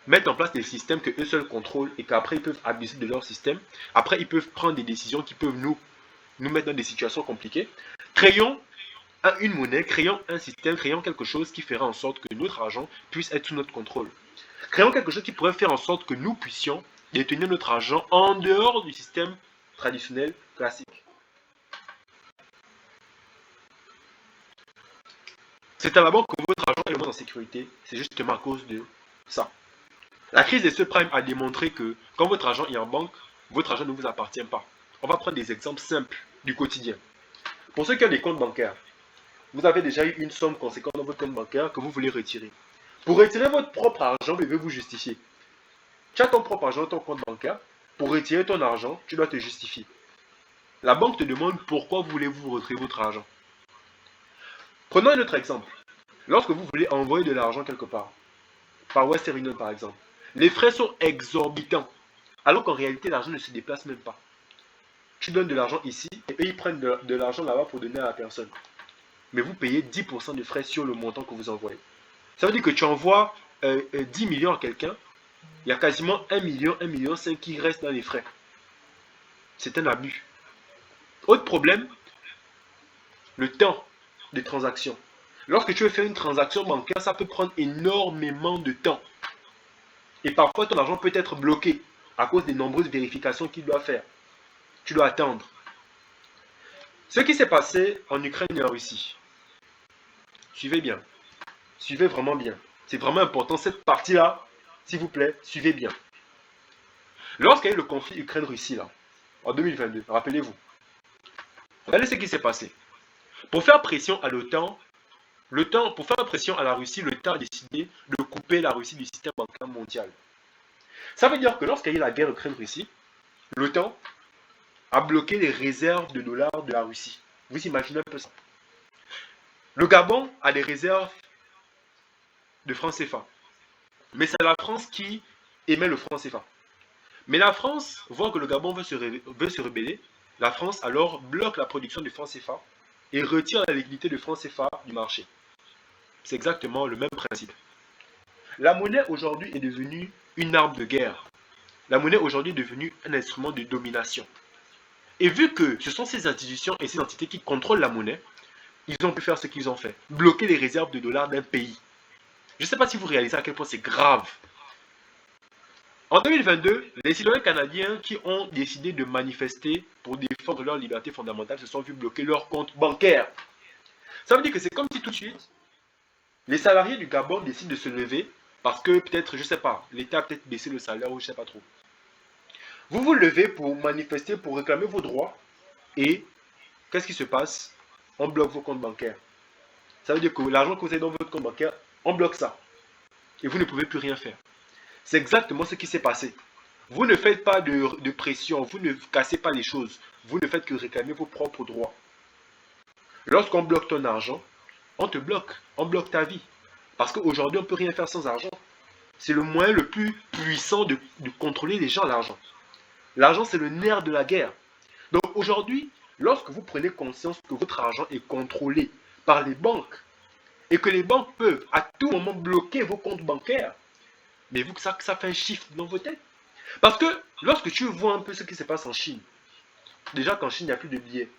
mettent en place des systèmes que eux seuls contrôlent et qu'après ils peuvent abuser de leur système, après ils peuvent prendre des décisions qui peuvent nous mettre dans des situations compliquées, créons une monnaie, créons un système, créons quelque chose qui fera en sorte que notre argent puisse être sous notre contrôle. Créons quelque chose qui pourrait faire en sorte que nous puissions détenir notre argent en dehors du système traditionnel classique. C'est à la banque que votre argent est le moins en sécurité. C'est justement à cause de ça. La crise des subprimes a démontré que quand votre argent est en banque, votre argent ne vous appartient pas. On va prendre des exemples simples du quotidien. Pour ceux qui ont des comptes bancaires, vous avez déjà eu une somme conséquente dans votre compte bancaire que vous voulez retirer. Pour retirer votre propre argent, vous devez vous justifier. Tu as ton propre argent dans ton compte bancaire. Pour retirer ton argent, tu dois te justifier. La banque te demande pourquoi voulez-vous retirer votre argent. Prenons un autre exemple. Lorsque vous voulez envoyer de l'argent quelque part, par Western Union par exemple, les frais sont exorbitants, alors qu'en réalité l'argent ne se déplace même pas. Tu donnes de l'argent ici et eux ils prennent de l'argent là-bas pour donner à la personne. Mais vous payez 10% de frais sur le montant que vous envoyez. Ça veut dire que tu envoies 10 millions à quelqu'un, il y a quasiment 1 million, 1,5 million qui reste dans les frais. C'est un abus. Autre problème, le temps des transactions. Lorsque tu veux faire une transaction bancaire, ça peut prendre énormément de temps. Et parfois, ton argent peut être bloqué à cause des nombreuses vérifications qu'il doit faire. Tu dois attendre. Ce qui s'est passé en Ukraine et en Russie, suivez bien. Suivez vraiment bien. C'est vraiment important. Cette partie-là, s'il vous plaît, suivez bien. Lorsqu'il y a eu le conflit Ukraine-Russie, là, en 2022, rappelez-vous, regardez ce qui s'est passé. Pour faire pression à l'OTAN, pour faire pression à la Russie, l'OTAN a décidé de couper la Russie du système bancaire mondial. Ça veut dire que lorsqu'il y a eu la guerre Ukraine-Russie, l'OTAN a bloqué les réserves de dollars de la Russie. Vous imaginez un peu ça. Le Gabon a des réserves de francs CFA. Mais c'est la France qui émet le franc CFA. Mais la France, voit que le Gabon veut se rebeller, la France alors bloque la production du franc CFA et retire la liquidité de franc CFA du marché. C'est exactement le même principe. La monnaie aujourd'hui est devenue une arme de guerre. La monnaie aujourd'hui est devenue un instrument de domination. Et vu que ce sont ces institutions et ces entités qui contrôlent la monnaie, ils ont pu faire ce qu'ils ont fait. Bloquer les réserves de dollars d'un pays. Je ne sais pas si vous réalisez à quel point c'est grave. En 2022, les citoyens canadiens qui ont décidé de manifester pour défendre leurs libertés fondamentales se sont vus bloquer leur compte bancaire. Ça veut dire que c'est comme si tout de suite, les salariés du Gabon décident de se lever parce que peut-être, je ne sais pas, l'État a peut-être baissé le salaire ou je ne sais pas trop. Vous vous levez pour manifester, pour réclamer vos droits et qu'est-ce qui se passe? On bloque vos comptes bancaires. Ça veut dire que l'argent que vous avez dans votre compte bancaire, on bloque ça. Et vous ne pouvez plus rien faire. C'est exactement ce qui s'est passé. Vous ne faites pas de pression, vous ne cassez pas les choses. Vous ne faites que réclamer vos propres droits. Lorsqu'on bloque ton argent, on te bloque. On bloque ta vie. Parce qu'aujourd'hui, on ne peut rien faire sans argent. C'est le moyen le plus puissant de contrôler les gens, l'argent. L'argent, c'est le nerf de la guerre. Donc aujourd'hui, lorsque vous prenez conscience que votre argent est contrôlé par les banques et que les banques peuvent à tout moment bloquer vos comptes bancaires, mais vous que ça fait un chiffre dans vos têtes. Parce que lorsque tu vois un peu ce qui se passe en Chine, déjà qu'en Chine, il n'y a plus de billets.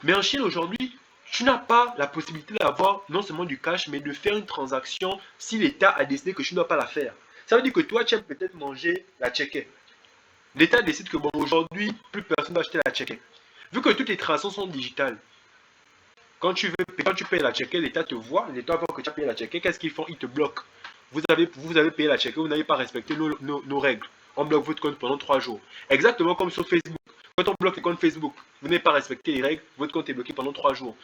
Mais en Chine, aujourd'hui, tu n'as pas la possibilité d'avoir non seulement du cash, mais de faire une transaction si l'État a décidé que tu ne dois pas la faire. Ça veut dire que toi, tu aimes peut-être manger la tchéké. L'État décide que bon, aujourd'hui, plus personne ne va acheter la tchéké. Vu que toutes les transactions sont digitales, quand tu payes la tchéké, l'État te voit, l'État voit que tu as payé la tchéké, qu'est-ce qu'ils font? Ils te bloquent. Vous avez payé la tchéké, vous n'avez pas respecté nos règles. On bloque votre compte pendant 3 jours. Exactement comme sur Facebook. Quand on bloque le compte Facebook, vous n'avez pas respecté les règles, votre compte est bloqué pendant 3 jours.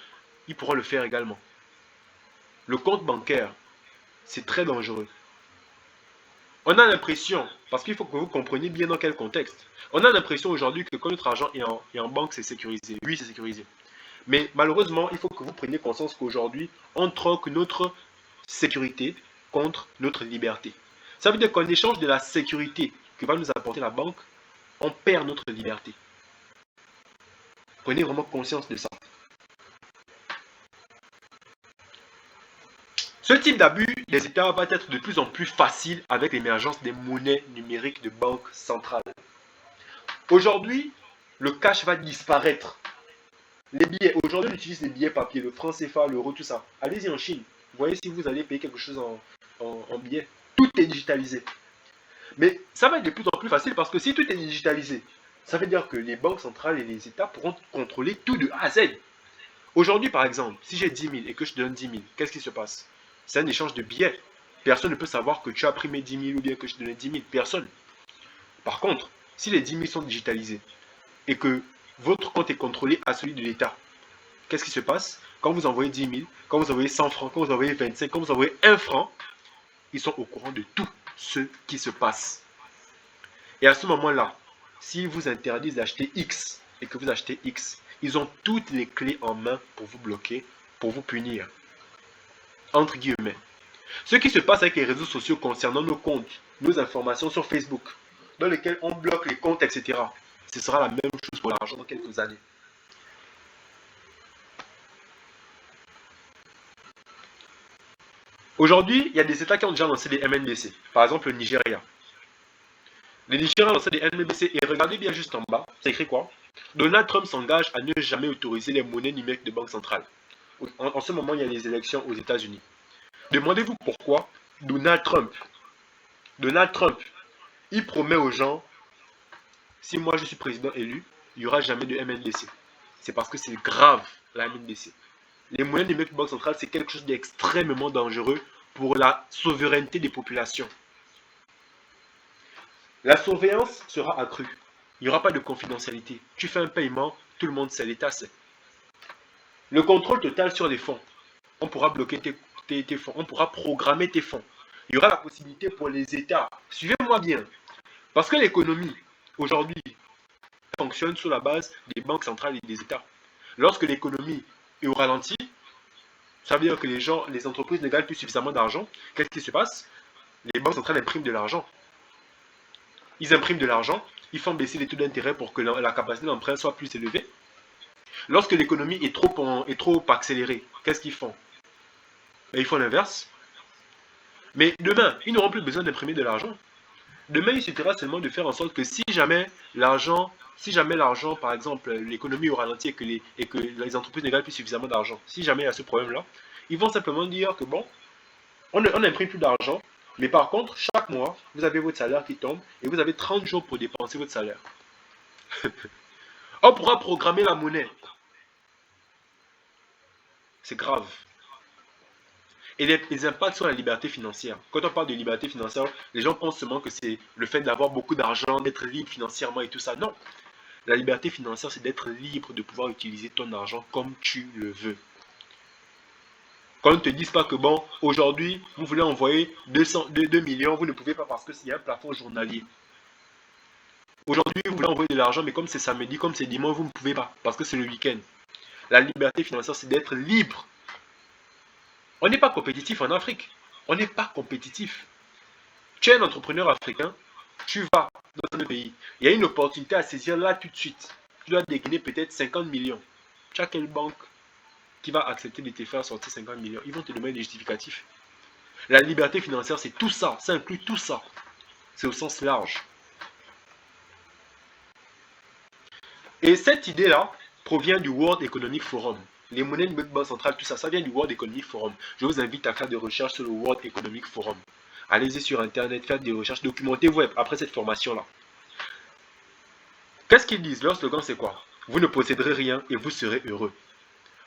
Ils pourront le faire également. Le compte bancaire, c'est très dangereux. On a l'impression, parce qu'il faut que vous compreniez bien dans quel contexte, on a l'impression aujourd'hui que quand notre argent est en banque, c'est sécurisé. Oui, c'est sécurisé. Mais malheureusement, il faut que vous preniez conscience qu'aujourd'hui, on troque notre sécurité contre notre liberté. Ça veut dire qu'en échange de la sécurité que va nous apporter la banque, on perd notre liberté. Prenez vraiment conscience de ça. Ce type d'abus des États va être de plus en plus facile avec l'émergence des monnaies numériques de banques centrales. Aujourd'hui, le cash va disparaître. Les billets, aujourd'hui on utilise les billets papier, le franc CFA, l'euro, tout ça. Allez-y en Chine. Vous voyez si vous allez payer quelque chose en billets. Tout est digitalisé. Mais ça va être de plus en plus facile parce que si tout est digitalisé, ça veut dire que les banques centrales et les États pourront contrôler tout de A à Z. Aujourd'hui, par exemple, si j'ai 10 000 et que je te donne 10 000, qu'est-ce qui se passe? C'est un échange de billets. Personne ne peut savoir que tu as pris mes 10 000 ou bien que je te donnais 10 000. Personne. Par contre, si les 10 000 sont digitalisés et que votre compte est contrôlé à celui de l'État, qu'est-ce qui se passe? Quand vous envoyez 10 000, quand vous envoyez 100 francs, quand vous envoyez 25, quand vous envoyez 1 franc, ils sont au courant de tout ce qui se passe. Et à ce moment-là, s'ils vous interdisent d'acheter X et que vous achetez X, ils ont toutes les clés en main pour vous bloquer, pour vous punir. Entre guillemets. Ce qui se passe avec les réseaux sociaux concernant nos comptes, nos informations sur Facebook, dans lesquels on bloque les comptes, etc. Ce sera la même chose pour l'argent dans quelques années. Aujourd'hui, il y a des États qui ont déjà lancé des MNBC. Par exemple, le Nigeria. Le Nigeria a lancé des MNBC et regardez bien juste en bas, c'est écrit quoi? Donald Trump s'engage à ne jamais autoriser les monnaies numériques de banque centrale. En ce moment, il y a les élections aux États-Unis. Demandez-vous pourquoi Donald Trump, Donald Trump, il promet aux gens, si moi je suis président élu, il n'y aura jamais de MNDC. C'est parce que c'est grave, la MNDC. Les moyens numériques de banque centrale, c'est quelque chose d'extrêmement dangereux pour la souveraineté des populations. La surveillance sera accrue. Il n'y aura pas de confidentialité. Tu fais un paiement, tout le monde sait, l'État sait. Le contrôle total sur les fonds. On pourra bloquer tes fonds, on pourra programmer tes fonds. Il y aura la possibilité pour les États. Suivez-moi bien. Parce que l'économie, aujourd'hui, fonctionne sur la base des banques centrales et des États. Lorsque l'économie est au ralenti, ça veut dire que les entreprises ne gagnent plus suffisamment d'argent. Qu'est-ce qui se passe? Les banques centrales impriment de l'argent. Ils impriment de l'argent, ils font baisser les taux d'intérêt pour que la capacité d'emprunt soit plus élevée. Lorsque l'économie est trop accélérée, qu'est-ce qu'ils font? Ils font l'inverse. Mais demain, ils n'auront plus besoin d'imprimer de l'argent. Demain, il suffira seulement de faire en sorte que si jamais l'argent, par exemple, l'économie est au ralenti et que les entreprises ne gagnent plus suffisamment d'argent, si jamais il y a ce problème-là, ils vont simplement dire que bon, on n'imprime plus d'argent, mais par contre, chaque mois, vous avez votre salaire qui tombe et vous avez 30 jours pour dépenser votre salaire. On pourra programmer la monnaie. C'est grave. Et les impacts sur la liberté financière. Quand on parle de liberté financière, les gens pensent seulement que c'est le fait d'avoir beaucoup d'argent, d'être libre financièrement et tout ça. Non. La liberté financière, c'est d'être libre de pouvoir utiliser ton argent comme tu le veux. Qu'on ne te dise pas que bon, aujourd'hui, vous voulez envoyer 2 millions, vous ne pouvez pas parce qu'il y a un plafond journalier. Aujourd'hui, vous voulez envoyer de l'argent, mais comme c'est samedi, comme c'est dimanche, vous ne pouvez pas parce que c'est le week-end. La liberté financière, c'est d'être libre. On n'est pas compétitif en Afrique. On n'est pas compétitif. Tu es un entrepreneur africain, tu vas dans un pays. Il y a une opportunité à saisir là tout de suite. Tu dois dégainer peut-être 50 millions. Tu as quelle banque qui va accepter de te faire sortir 50 millions? Ils vont te demander des justificatifs. La liberté financière, c'est tout ça. Ça inclut tout ça. C'est au sens large. Et cette idée-là provient du World Economic Forum. Les monnaies de banque centrale, tout ça, ça vient du World Economic Forum. Je vous invite à faire des recherches sur le World Economic Forum. Allez-y sur Internet, faites des recherches, documentez-vous après cette formation-là. Qu'est-ce qu'ils disent? Leur slogan, c'est quoi? Vous ne posséderez rien et vous serez heureux.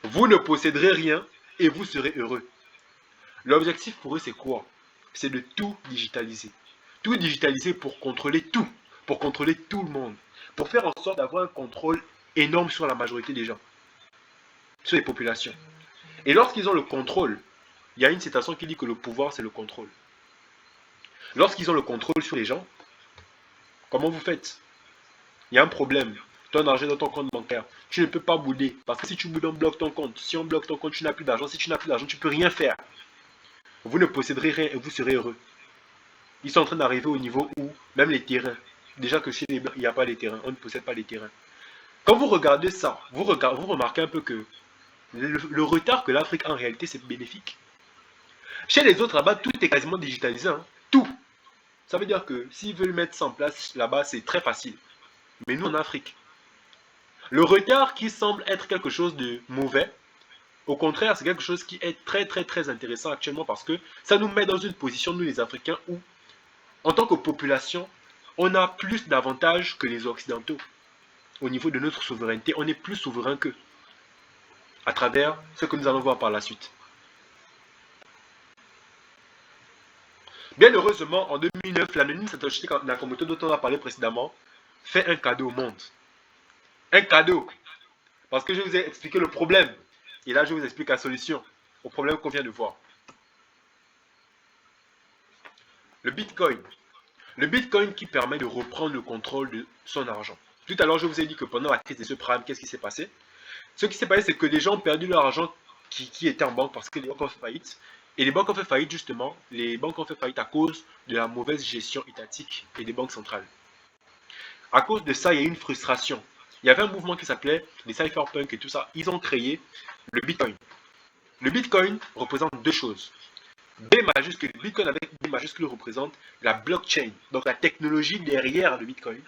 Vous ne posséderez rien et vous serez heureux. L'objectif pour eux, c'est quoi? C'est de tout digitaliser. Tout digitaliser pour contrôler tout le monde. Pour faire en sorte d'avoir un contrôle énorme sur la majorité des gens. Sur les populations. Et lorsqu'ils ont le contrôle, il y a une citation qui dit que le pouvoir, c'est le contrôle. Lorsqu'ils ont le contrôle sur les gens, comment vous faites? Il y a un problème. Ton argent dans ton compte bancaire. Tu ne peux pas bouder. Parce que si tu boudes, on bloque ton compte. Si on bloque ton compte, tu n'as plus d'argent. Si tu n'as plus d'argent, tu ne peux rien faire. Vous ne posséderez rien et vous serez heureux. Ils sont en train d'arriver au niveau où, même les terrains, déjà que chez les Blancs, il n'y a pas les terrains. On ne possède pas les terrains. Quand vous regardez ça, vous remarquez un peu que le retard que l'Afrique a en réalité, c'est bénéfique. Chez les autres là-bas, tout est quasiment digitalisé. Hein. Tout. Ça veut dire que s'ils veulent mettre ça en place là-bas, c'est très facile. Mais nous, en Afrique, le retard qui semble être quelque chose de mauvais, au contraire, c'est quelque chose qui est très très très intéressant actuellement parce que ça nous met dans une position, nous les Africains, où, en tant que population, on a plus d'avantages que les Occidentaux. Au niveau de notre souveraineté, on est plus souverain qu'eux, à travers ce que nous allons voir par la suite. Bien heureusement, en 2009, l'anonyme Satoshi Nakamoto, dont on a parlé précédemment, fait un cadeau au monde. Un cadeau. Parce que je vous ai expliqué le problème. Et là, je vous explique la solution au problème qu'on vient de voir. Le Bitcoin. Le Bitcoin qui permet de reprendre le contrôle de son argent. Tout à l'heure, je vous ai dit que pendant la crise des subprimes, qu'est-ce qui s'est passé? Ce qui s'est passé, c'est que des gens ont perdu leur argent qui était en banque parce que les banques ont fait faillite. Et les banques ont fait faillite, justement, les banques ont fait faillite à cause de la mauvaise gestion étatique et des banques centrales. À cause de ça, il y a eu une frustration. Il y avait un mouvement qui s'appelait les cypherpunks et tout ça. Ils ont créé le Bitcoin. Le Bitcoin représente deux choses. B majuscule, Bitcoin avec B majuscule représente la blockchain, donc la technologie derrière le Bitcoin.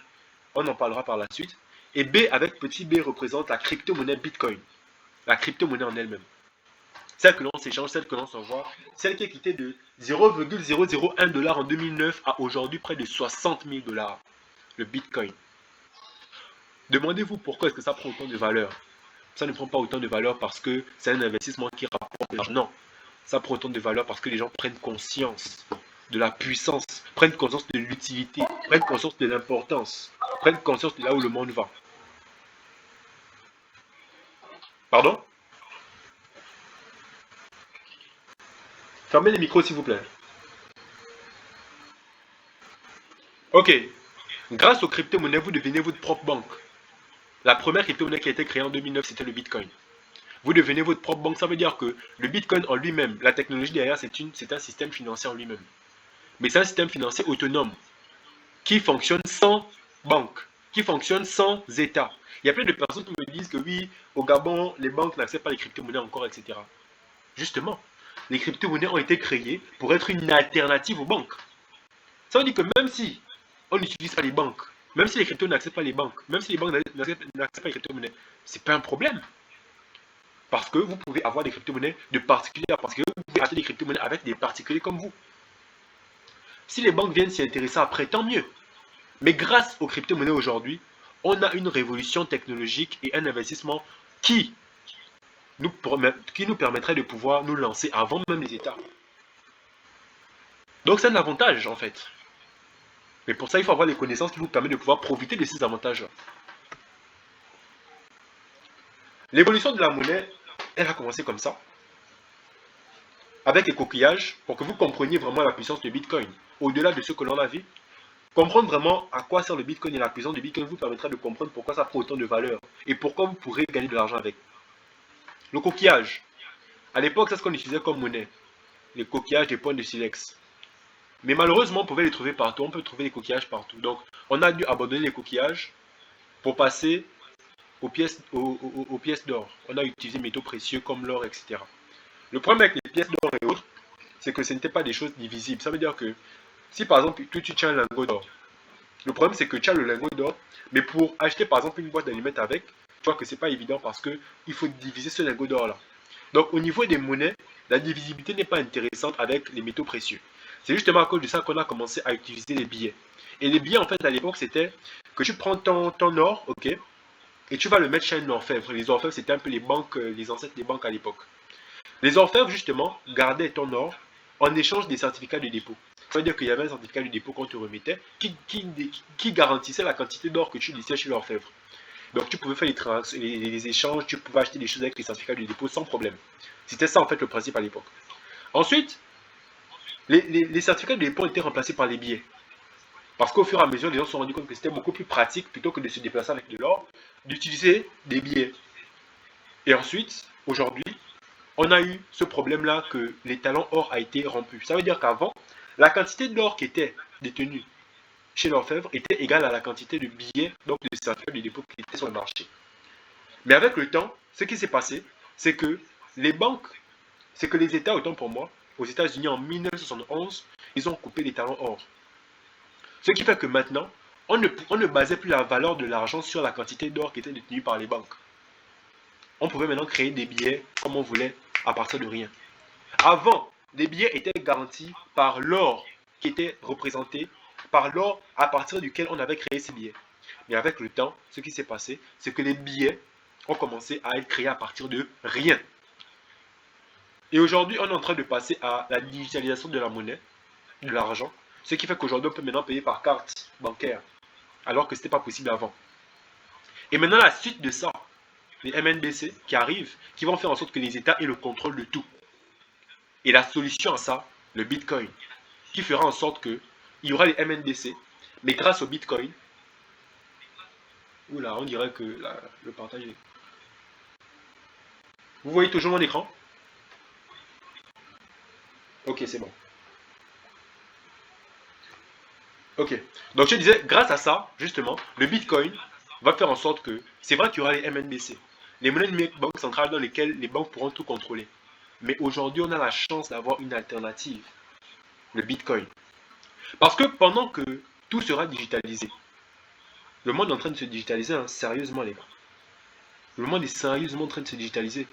On en parlera par la suite. Et B avec petit b représente la crypto-monnaie Bitcoin, la crypto-monnaie en elle-même. celle que l'on s'échange, celle que l'on s'envoie, celle qui est quittée de 0,001 $ en 2009 à aujourd'hui près de 60 000 $, le Bitcoin. Demandez-vous pourquoi est-ce que ça prend autant de valeur. Ça ne prend pas autant de valeur parce que c'est un investissement qui rapporte de l'argent. Non, ça prend autant de valeur parce que les gens prennent conscience de la puissance, prennent conscience de l'utilité, prennent conscience de l'importance, prennent conscience de là où le monde va. Pardon? Fermez les micros s'il vous plaît. Ok. Grâce aux crypto-monnaies, vous devenez votre propre banque. La première crypto-monnaie qui a été créée en 2009, c'était le Bitcoin. Vous devenez votre propre banque, ça veut dire que le Bitcoin en lui-même, la technologie derrière, c'est un système financier en lui-même. Mais c'est un système financier autonome qui fonctionne sans banque, qui fonctionne sans État. Il y a plein de personnes qui me disent que oui, au Gabon, les banques n'acceptent pas les crypto-monnaies encore, etc. Justement, les crypto-monnaies ont été créées pour être une alternative aux banques. Ça veut dire que même si on n'utilise pas les banques, même si les cryptos n'acceptent pas les banques, même si les banques n'acceptent pas les crypto-monnaies, c'est pas un problème. Parce que vous pouvez avoir des crypto-monnaies de particuliers à particuliers, vous pouvez acheter des crypto-monnaies avec des particuliers comme vous. Si les banques viennent s'y intéresser après, tant mieux. Mais grâce aux crypto-monnaies aujourd'hui, on a une révolution technologique et un investissement qui nous permettrait de pouvoir nous lancer avant même les États. Donc c'est un avantage en fait. Mais pour ça, il faut avoir les connaissances qui vous permettent de pouvoir profiter de ces avantages-là. L'évolution de la monnaie, elle a commencé comme ça, avec les coquillages, pour que vous compreniez vraiment la puissance du Bitcoin. Au-delà de ce que l'on a vu, comprendre vraiment à quoi sert le Bitcoin et la puissance du Bitcoin vous permettra de comprendre pourquoi ça prend autant de valeur et pourquoi vous pourrez gagner de l'argent avec. Le coquillage. À l'époque, c'est ce qu'on utilisait comme monnaie. Les coquillages des points de silex. Mais malheureusement, on pouvait les trouver partout. On peut trouver les coquillages partout. Donc, on a dû abandonner les coquillages pour passer aux pièces d'or. On a utilisé métaux précieux comme l'or, etc. Le problème avec les pièces d'or et autres, c'est que ce n'étaient pas des choses divisibles. Ça veut dire que si par exemple tu tiens un lingot d'or, le problème c'est que tu as le lingot d'or, mais pour acheter par exemple une boîte d'allumettes avec, tu vois que c'est pas évident parce que il faut diviser ce lingot d'or là. Donc au niveau des monnaies, la divisibilité n'est pas intéressante avec les métaux précieux. C'est justement à cause de ça qu'on a commencé à utiliser les billets. Et les billets en fait à l'époque c'était que tu prends ton or, ok, et tu vas le mettre chez un orfèvre. Les orfèvres c'était un peu les banques, les ancêtres des banques à l'époque. Les orfèvres, justement, gardaient ton or en échange des certificats de dépôt. Ça veut dire qu'il y avait un certificat de dépôt qu'on te remettait qui garantissait la quantité d'or que tu laissais chez l'orfèvre. Donc tu pouvais faire les échanges, tu pouvais acheter des choses avec les certificats de dépôt sans problème. C'était ça en fait le principe à l'époque. Ensuite, les certificats de dépôt ont été remplacés par les billets. Parce qu'au fur et à mesure, les gens se sont rendus compte que c'était beaucoup plus pratique, plutôt que de se déplacer avec de l'or, d'utiliser des billets. Et ensuite, aujourd'hui, on a eu ce problème-là que l'étalon or a été rompu. Ça veut dire qu'avant, la quantité d'or qui était détenue chez l'orfèvre était égale à la quantité de billets, donc de certificats de dépôt qui étaient sur le marché. Mais avec le temps, ce qui s'est passé, c'est que les banques, c'est que les États, autant pour moi, aux États-Unis en 1971, ils ont coupé l'étalon or. Ce qui fait que maintenant, on ne basait plus la valeur de l'argent sur la quantité d'or qui était détenue par les banques. On pouvait maintenant créer des billets comme on voulait à partir de rien. Avant, les billets étaient garantis par l'or qui était représenté, par l'or à partir duquel on avait créé ces billets. Mais avec le temps, ce qui s'est passé, c'est que les billets ont commencé à être créés à partir de rien. Et aujourd'hui, on est en train de passer à la digitalisation de la monnaie, de l'argent, ce qui fait qu'aujourd'hui, on peut maintenant payer par carte bancaire, alors que ce n'était pas possible avant. Et maintenant, la suite de ça, les MNBC qui arrivent, qui vont faire en sorte que les États aient le contrôle de tout. Et la solution à ça, le Bitcoin, qui fera en sorte qu'il y aura les MNBC, mais grâce au Bitcoin, oula, on dirait que le partage est... Vous voyez toujours mon écran? Ok, c'est bon. Ok. Donc je disais, grâce à ça, justement, le Bitcoin va faire en sorte que, c'est vrai qu'il y aura les MNBC, les monnaies numériques banques centrales dans lesquelles les banques pourront tout contrôler. Mais aujourd'hui, on a la chance d'avoir une alternative, le Bitcoin. Parce que pendant que tout sera digitalisé, le monde est en train de se digitaliser, hein, sérieusement les gars. Le monde est sérieusement en train de se digitaliser.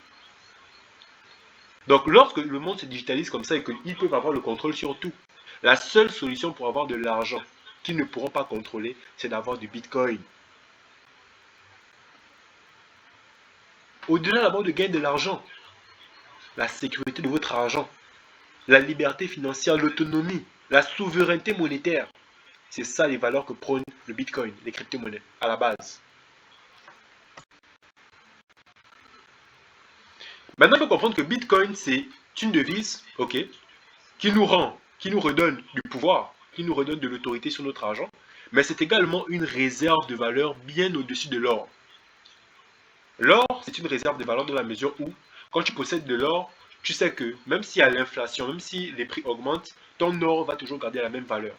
Donc, lorsque le monde se digitalise comme ça et qu'ils peuvent avoir le contrôle sur tout, la seule solution pour avoir de l'argent qu'ils ne pourront pas contrôler, c'est d'avoir du Bitcoin. Au-delà d'abord de gagner de l'argent, la sécurité de votre argent, la liberté financière, l'autonomie, la souveraineté monétaire, c'est ça les valeurs que prône le Bitcoin, les crypto-monnaies, à la base. Maintenant, il faut comprendre que Bitcoin, c'est une devise, ok, qui nous redonne du pouvoir, qui nous redonne de l'autorité sur notre argent, mais c'est également une réserve de valeur bien au-dessus de l'or. L'or, c'est une réserve de valeur dans la mesure où, quand tu possèdes de l'or, tu sais que même s'il y a l'inflation, même si les prix augmentent, ton or va toujours garder la même valeur.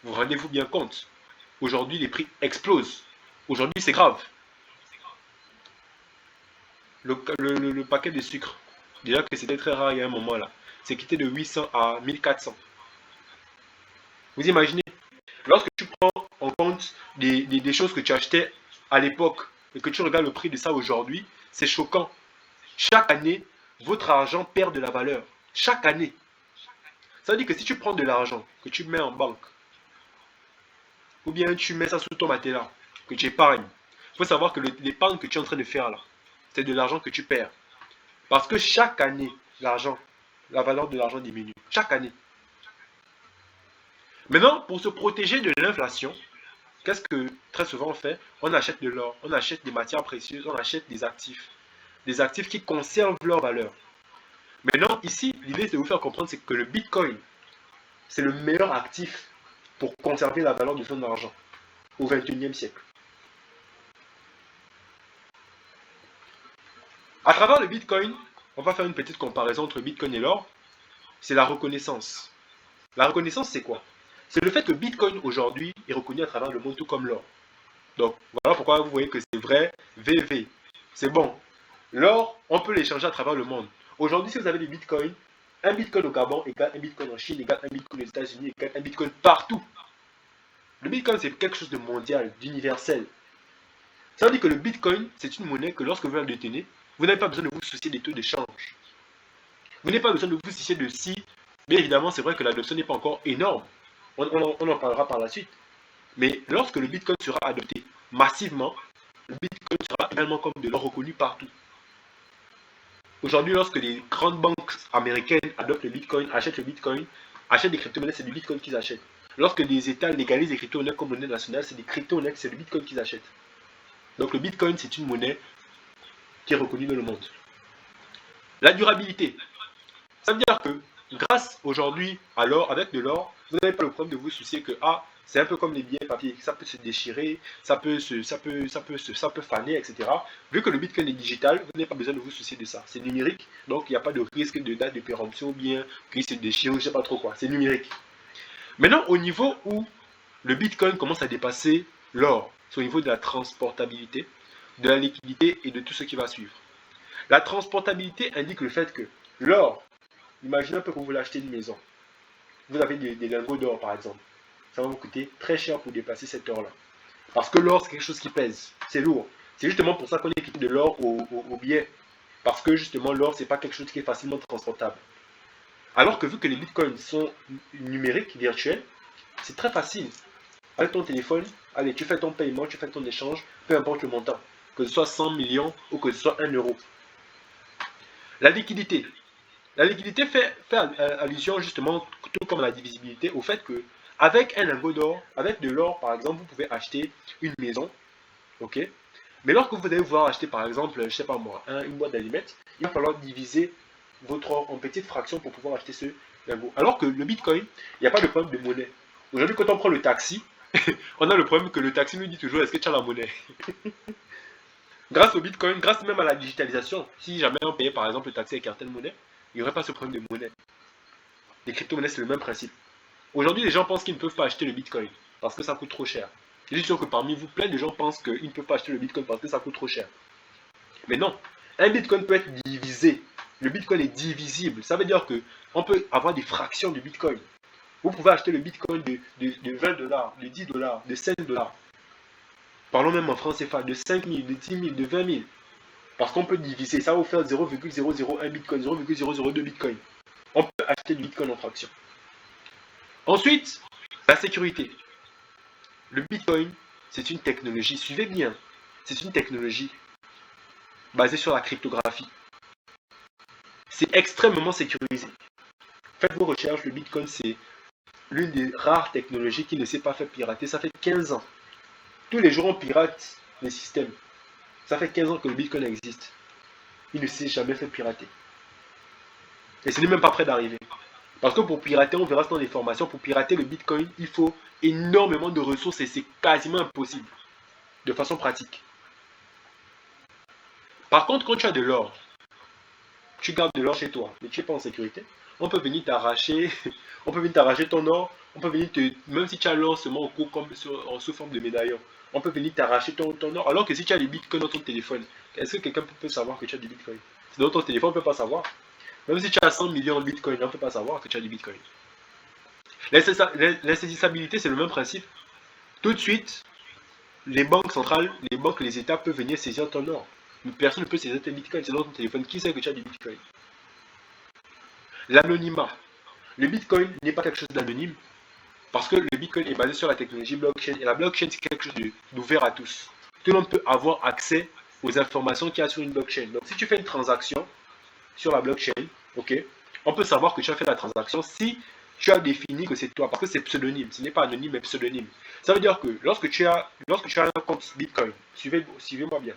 Vous rendez-vous bien compte? Aujourd'hui, les prix explosent. Aujourd'hui, c'est grave. Le paquet de sucre, déjà que c'était très rare il y a un moment là, c'est quitté de 800 à 1400. Vous imaginez, lorsque tu prends en compte des choses que tu achetais à l'époque et que tu regardes le prix de ça aujourd'hui, c'est choquant. Chaque année, votre argent perd de la valeur. Chaque année. Ça veut dire que si tu prends de l'argent que tu mets en banque, ou bien tu mets ça sous ton matelas, que tu épargnes, il faut savoir que l'épargne que tu es en train de faire là, c'est de l'argent que tu perds. Parce que chaque année, l'argent, la valeur de l'argent diminue. Chaque année. Maintenant, pour se protéger de l'inflation, qu'est-ce que très souvent on fait? On achète de l'or, on achète des matières précieuses, on achète des actifs. Des actifs qui conservent leur valeur. Maintenant, ici, l'idée c'est de vous faire comprendre c'est que le Bitcoin, c'est le meilleur actif pour conserver la valeur de son argent au XXIe siècle. À travers le Bitcoin, on va faire une petite comparaison entre le Bitcoin et l'or. C'est la reconnaissance. La reconnaissance, c'est quoi? C'est le fait que Bitcoin aujourd'hui est reconnu à travers le monde tout comme l'or. Donc voilà pourquoi vous voyez que c'est vrai, VV. C'est bon. L'or, on peut l'échanger à travers le monde. Aujourd'hui, si vous avez des bitcoins, un bitcoin au Gabon égale un bitcoin en Chine, égale un bitcoin aux États-Unis, égale un bitcoin partout. Le bitcoin, c'est quelque chose de mondial, d'universel. Ça veut dire que le bitcoin, c'est une monnaie que lorsque vous la détenez, vous n'avez pas besoin de vous soucier des taux d'échange. Vous n'avez pas besoin de vous soucier de si. Bien évidemment, c'est vrai que l'adoption n'est pas encore énorme. On en parlera par la suite. Mais lorsque le bitcoin sera adopté massivement, le bitcoin sera également comme de l'or reconnu partout. Aujourd'hui, lorsque les grandes banques américaines adoptent le bitcoin, achètent le bitcoin, achètent des crypto-monnaies, c'est du bitcoin qu'ils achètent. Lorsque les États légalisent les crypto-monnaies comme monnaie nationale, c'est des crypto-monnaies, c'est le bitcoin qu'ils achètent. Donc le bitcoin, c'est une monnaie qui est reconnue dans le monde. La durabilité. Ça veut dire que grâce aujourd'hui à l'or, avec de l'or, vous n'avez pas le problème de vous soucier que c'est un peu comme les billets papier, ça peut se déchirer, ça peut faner, etc. Vu que le Bitcoin est digital, vous n'avez pas besoin de vous soucier de ça. C'est numérique, donc il n'y a pas de risque de date de péremption ou bien qu'il se déchire, je ne sais pas trop quoi. C'est numérique. Maintenant, au niveau où le Bitcoin commence à dépasser l'or, c'est au niveau de la transportabilité, de la liquidité et de tout ce qui va suivre. La transportabilité indique le fait que l'or, imaginez un peu que vous voulez acheter une maison. Vous avez des lingots d'or par exemple. Ça va vous coûter très cher pour déplacer cette or-là. Parce que l'or, c'est quelque chose qui pèse. C'est lourd. C'est justement pour ça qu'on équipe de l'or au billet. Parce que justement, l'or, c'est pas quelque chose qui est facilement transportable. Alors que vu que les bitcoins sont numériques, virtuels, c'est très facile. Avec ton téléphone, allez, tu fais ton paiement, tu fais ton échange, peu importe le montant. Que ce soit 100 millions ou que ce soit 1 euro. La liquidité. La liquidité fait allusion justement, tout comme la divisibilité, au fait que avec un lingot d'or, avec de l'or par exemple, vous pouvez acheter une maison, ok. Mais lorsque vous allez vouloir acheter par exemple, je sais pas moi, une boîte d'allumettes, il va falloir diviser votre or en petites fractions pour pouvoir acheter ce lingot. Alors que le Bitcoin, il n'y a pas de problème de monnaie. Aujourd'hui, quand on prend le taxi, on a le problème que le taxi nous dit toujours est-ce que tu as la monnaie? Grâce au Bitcoin, grâce même à la digitalisation, si jamais on payait par exemple le taxi avec certaines monnaie, il n'y aurait pas ce problème de monnaie. Les crypto-monnaies, c'est le même principe. Aujourd'hui, les gens pensent qu'ils ne peuvent pas acheter le Bitcoin parce que ça coûte trop cher. Je suis sûr que parmi vous, plein de gens pensent qu'ils ne peuvent pas acheter le Bitcoin parce que ça coûte trop cher. Mais non, un Bitcoin peut être divisé. Le Bitcoin est divisible. Ça veut dire que on peut avoir des fractions de Bitcoin. Vous pouvez acheter le Bitcoin de 20 dollars, de 10 dollars, de 5 dollars. Parlons même en francs CFA, de 5 000, de 10 000, de 20 000. Parce qu'on peut diviser, ça va vous faire 0,001 bitcoin, 0,002 bitcoin. On peut acheter du bitcoin en fraction. Ensuite, la sécurité. Le bitcoin, c'est une technologie, suivez bien, c'est une technologie basée sur la cryptographie. C'est extrêmement sécurisé. Faites vos recherches, le bitcoin, c'est l'une des rares technologies qui ne s'est pas fait pirater. Ça fait 15 ans. Tous les jours, on pirate les systèmes. Ça fait 15 ans que le bitcoin existe. Il ne s'est jamais fait pirater. Et ce n'est même pas prêt d'arriver. Parce que pour pirater, on verra ça dans les formations, pour pirater le bitcoin, il faut énormément de ressources et c'est quasiment impossible. De façon pratique. Par contre, quand tu as de l'or, tu gardes de l'or chez toi, mais tu n'es pas en sécurité. On peut venir t'arracher, on peut venir t'arracher ton or, on peut venir te, même si tu as l'or seulement au cours comme sous forme de médaillon, on peut venir t'arracher ton or. Alors que si tu as des bitcoins dans ton téléphone, est-ce que quelqu'un peut savoir que tu as des bitcoins? C'est dans ton téléphone, on ne peut pas savoir. Même si tu as 100 millions de bitcoins, on ne peut pas savoir que tu as des bitcoins. L'insaisissabilité, c'est le même principe. Tout de suite, les banques centrales, les banques, les États peuvent venir saisir ton or. Personne ne peut saisir tes bitcoins, c'est dans ton téléphone. Qui sait que tu as des bitcoins? L'anonymat. Le bitcoin n'est pas quelque chose d'anonyme parce que le bitcoin est basé sur la technologie blockchain. Et la blockchain, c'est quelque chose d'ouvert à tous. Tout le monde peut avoir accès aux informations qu'il y a sur une blockchain. Donc, si tu fais une transaction sur la blockchain, ok, on peut savoir que tu as fait la transaction si tu as défini que c'est toi, parce que c'est pseudonyme, ce n'est pas anonyme, mais pseudonyme. Ça veut dire que lorsque tu as un compte Bitcoin, suivez-moi bien.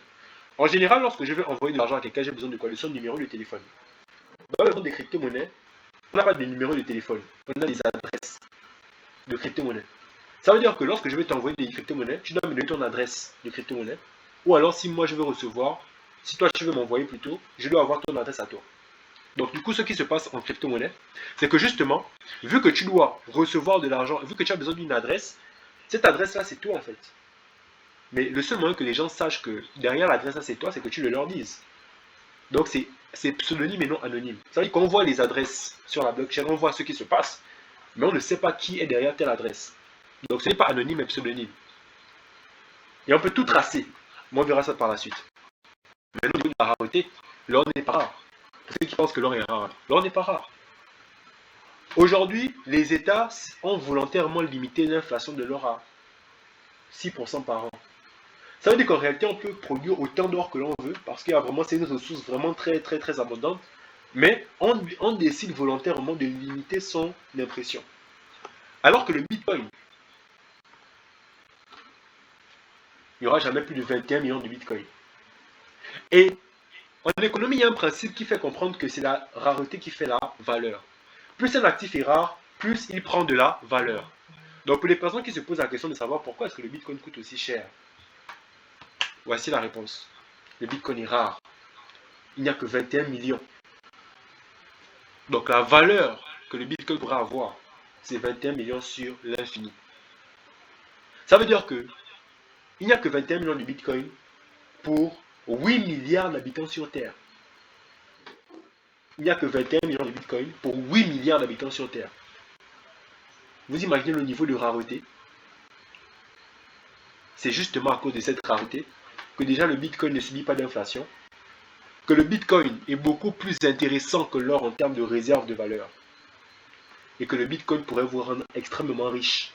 En général, lorsque je vais envoyer de l'argent à quelqu'un, j'ai besoin de quoi? De son numéro de téléphone. Dans le monde des crypto-monnaies, on n'a pas de numéro de téléphone, on a des adresses de crypto-monnaie. Ça veut dire que lorsque je vais t'envoyer des crypto-monnaies, tu dois me donner ton adresse de crypto-monnaie. Ou alors, si moi je veux recevoir, si toi tu veux m'envoyer plutôt, je dois avoir ton adresse à toi. Donc, du coup, ce qui se passe en crypto-monnaie, c'est que justement, vu que tu dois recevoir de l'argent, vu que tu as besoin d'une adresse, cette adresse-là, c'est toi en fait. Mais le seul moyen que les gens sachent que derrière l'adresse-là, c'est toi, c'est que tu le leur dises. Donc, c'est pseudonyme et non anonyme. Ça veut dire qu'on voit les adresses sur la blockchain, on voit ce qui se passe, mais on ne sait pas qui est derrière telle adresse. Donc, ce n'est pas anonyme et pseudonyme. Et on peut tout tracer. Mais on verra ça par la suite. Maintenant, au niveau de la rareté, l'or n'est pas rare. Pour ceux qui pensent que l'or est rare, l'or n'est pas rare. Aujourd'hui, les États ont volontairement limité l'inflation de l'or à 6% par an. Ça veut dire qu'en réalité, on peut produire autant d'or que l'on veut, parce qu'il y a vraiment, c'est une ressource vraiment très très très abondante, mais on décide volontairement de limiter son impression. Alors que le Bitcoin, il n'y aura jamais plus de 21 millions de Bitcoin. Et en économie, il y a un principe qui fait comprendre que c'est la rareté qui fait la valeur. Plus un actif est rare, plus il prend de la valeur. Donc pour les personnes qui se posent la question de savoir pourquoi est-ce que le Bitcoin coûte aussi cher, voici la réponse. Le Bitcoin est rare. Il n'y a que 21 millions. Donc la valeur que le Bitcoin pourra avoir, c'est 21 millions sur l'infini. Ça veut dire que il n'y a que 21 millions de Bitcoin pour 8 milliards d'habitants sur Terre. Il n'y a que 21 millions de Bitcoin pour 8 milliards d'habitants sur Terre. Vous imaginez le niveau de rareté? C'est justement à cause de cette rareté que déjà le Bitcoin ne subit pas d'inflation, que le Bitcoin est beaucoup plus intéressant que l'or en termes de réserve de valeur, et que le Bitcoin pourrait vous rendre extrêmement riche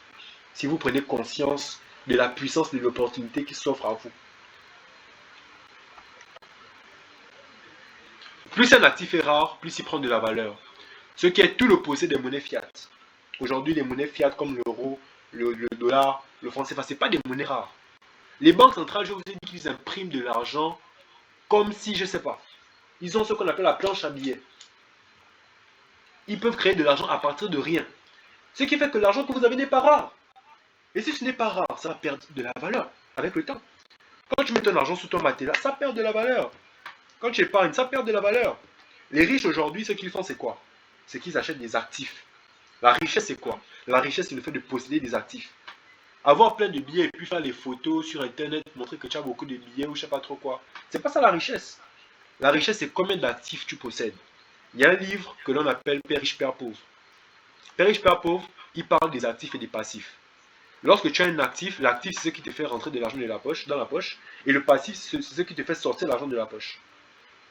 si vous prenez conscience de la puissance de l'opportunité qui s'offre à vous. Plus un actif est rare, plus il prend de la valeur. Ce qui est tout l'opposé des monnaies fiat. Aujourd'hui, les monnaies fiat comme l'euro, le dollar, le franc CFA, ce n'est pas des monnaies rares. Les banques centrales, je vous ai dit qu'ils impriment de l'argent comme si, je ne sais pas, ils ont ce qu'on appelle la planche à billets. Ils peuvent créer de l'argent à partir de rien. Ce qui fait que l'argent que vous avez n'est pas rare. Et si ce n'est pas rare, ça va perdre de la valeur avec le temps. Quand tu mets ton argent sous ton matelas, ça perd de la valeur. Quand tu épargnes, ça perd de la valeur. Les riches aujourd'hui, ce qu'ils font, c'est quoi? C'est qu'ils achètent des actifs. La richesse, c'est quoi? La richesse, c'est le fait de posséder des actifs. Avoir plein de billets et puis faire les photos sur Internet, montrer que tu as beaucoup de billets ou je sais pas trop quoi. C'est pas ça la richesse. La richesse, c'est combien d'actifs tu possèdes. Il y a un livre que l'on appelle Père riche, Père pauvre. Père riche, Père pauvre, il parle des actifs et des passifs. Lorsque tu as un actif, l'actif, c'est ce qui te fait rentrer de l'argent dans la poche, et le passif, c'est ce qui te fait sortir l'argent de la poche.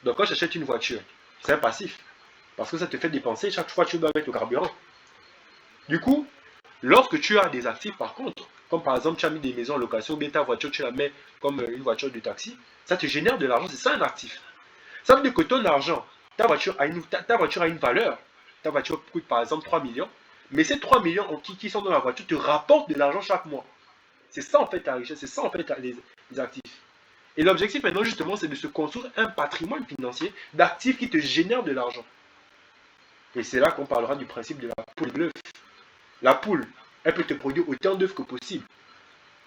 Donc quand tu achètes une voiture, c'est un passif. Parce que ça te fait dépenser chaque fois que tu dois mettre au carburant. Du coup, lorsque tu as des actifs par contre, comme par exemple tu as mis des maisons en location, ou bien ta voiture tu la mets comme une voiture de taxi, ça te génère de l'argent, c'est ça un actif. Ça veut dire que ton argent, ta voiture a une valeur. Ta voiture coûte par exemple 3 millions, mais ces 3 millions qui sont dans la voiture te rapportent de l'argent chaque mois. C'est ça en fait ta richesse, c'est ça en fait les actifs. Et l'objectif maintenant justement c'est de se construire un patrimoine financier d'actifs qui te génèrent de l'argent. Et c'est là qu'on parlera du principe de la poule et de l'œuf. La poule, elle peut te produire autant d'œufs que possible.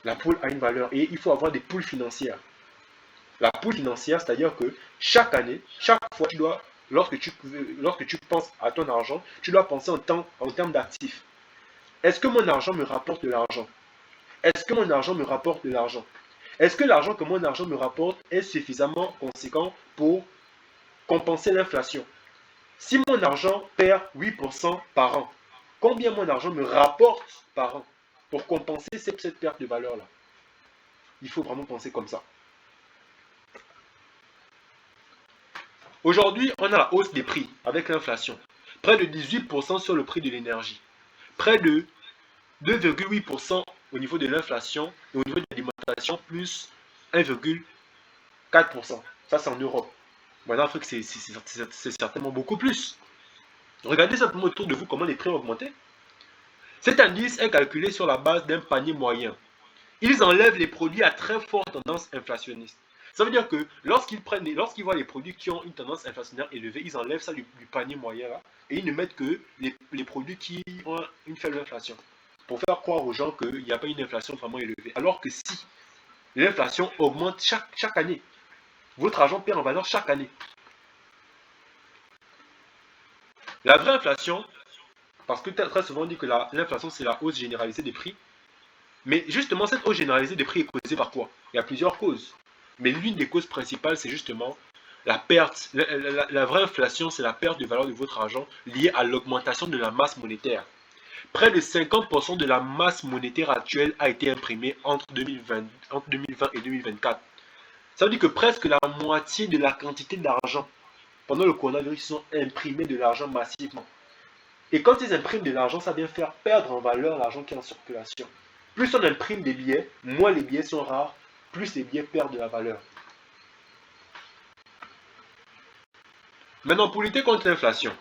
La poule a une valeur et il faut avoir des poules financières. La poule financière, c'est-à-dire que chaque année, chaque fois, lorsque tu penses à ton argent, tu dois penser en termes d'actifs. Est-ce que mon argent me rapporte de l'argent? Est-ce que mon argent me rapporte de l'argent? Est-ce que l'argent que mon argent me rapporte est suffisamment conséquent pour compenser l'inflation? Si mon argent perd 8% par an, combien mon argent me rapporte par an pour compenser cette perte de valeur-là? Il faut vraiment penser comme ça. Aujourd'hui, on a la hausse des prix avec l'inflation. Près de 18% sur le prix de l'énergie. Près de 2,8% au niveau de l'inflation et au niveau de l'alimentation, plus 1,4%. Ça, c'est en Europe. En Afrique, c'est certainement beaucoup plus. Regardez simplement autour de vous comment les prix ont augmenté. Cet indice est calculé sur la base d'un panier moyen. Ils enlèvent les produits à très forte tendance inflationniste. Ça veut dire que lorsqu'ils voient les produits qui ont une tendance inflationnaire élevée, ils enlèvent ça du panier moyen là et ils ne mettent que les produits qui ont une faible inflation. Pour faire croire aux gens qu'il n'y a pas une inflation vraiment élevée. Alors que si l'inflation augmente chaque année, votre argent perd en valeur chaque année. La vraie inflation, parce que très souvent on dit que l'inflation c'est la hausse généralisée des prix, mais justement cette hausse généralisée des prix est causée par quoi? Il y a plusieurs causes. Mais l'une des causes principales, c'est justement la perte. La vraie inflation, c'est la perte de valeur de votre argent liée à l'augmentation de la masse monétaire. Près de 50% de la masse monétaire actuelle a été imprimée entre 2020 et 2024. Ça veut dire que presque la moitié de la quantité d'argent pendant le coronavirus, ils sont imprimés de l'argent massivement. Et quand ils impriment de l'argent, ça vient faire perdre en valeur l'argent qui est en circulation. Plus on imprime des billets, moins les billets sont rares, plus les billets perdent de la valeur. Maintenant, pour lutter contre l'inflation,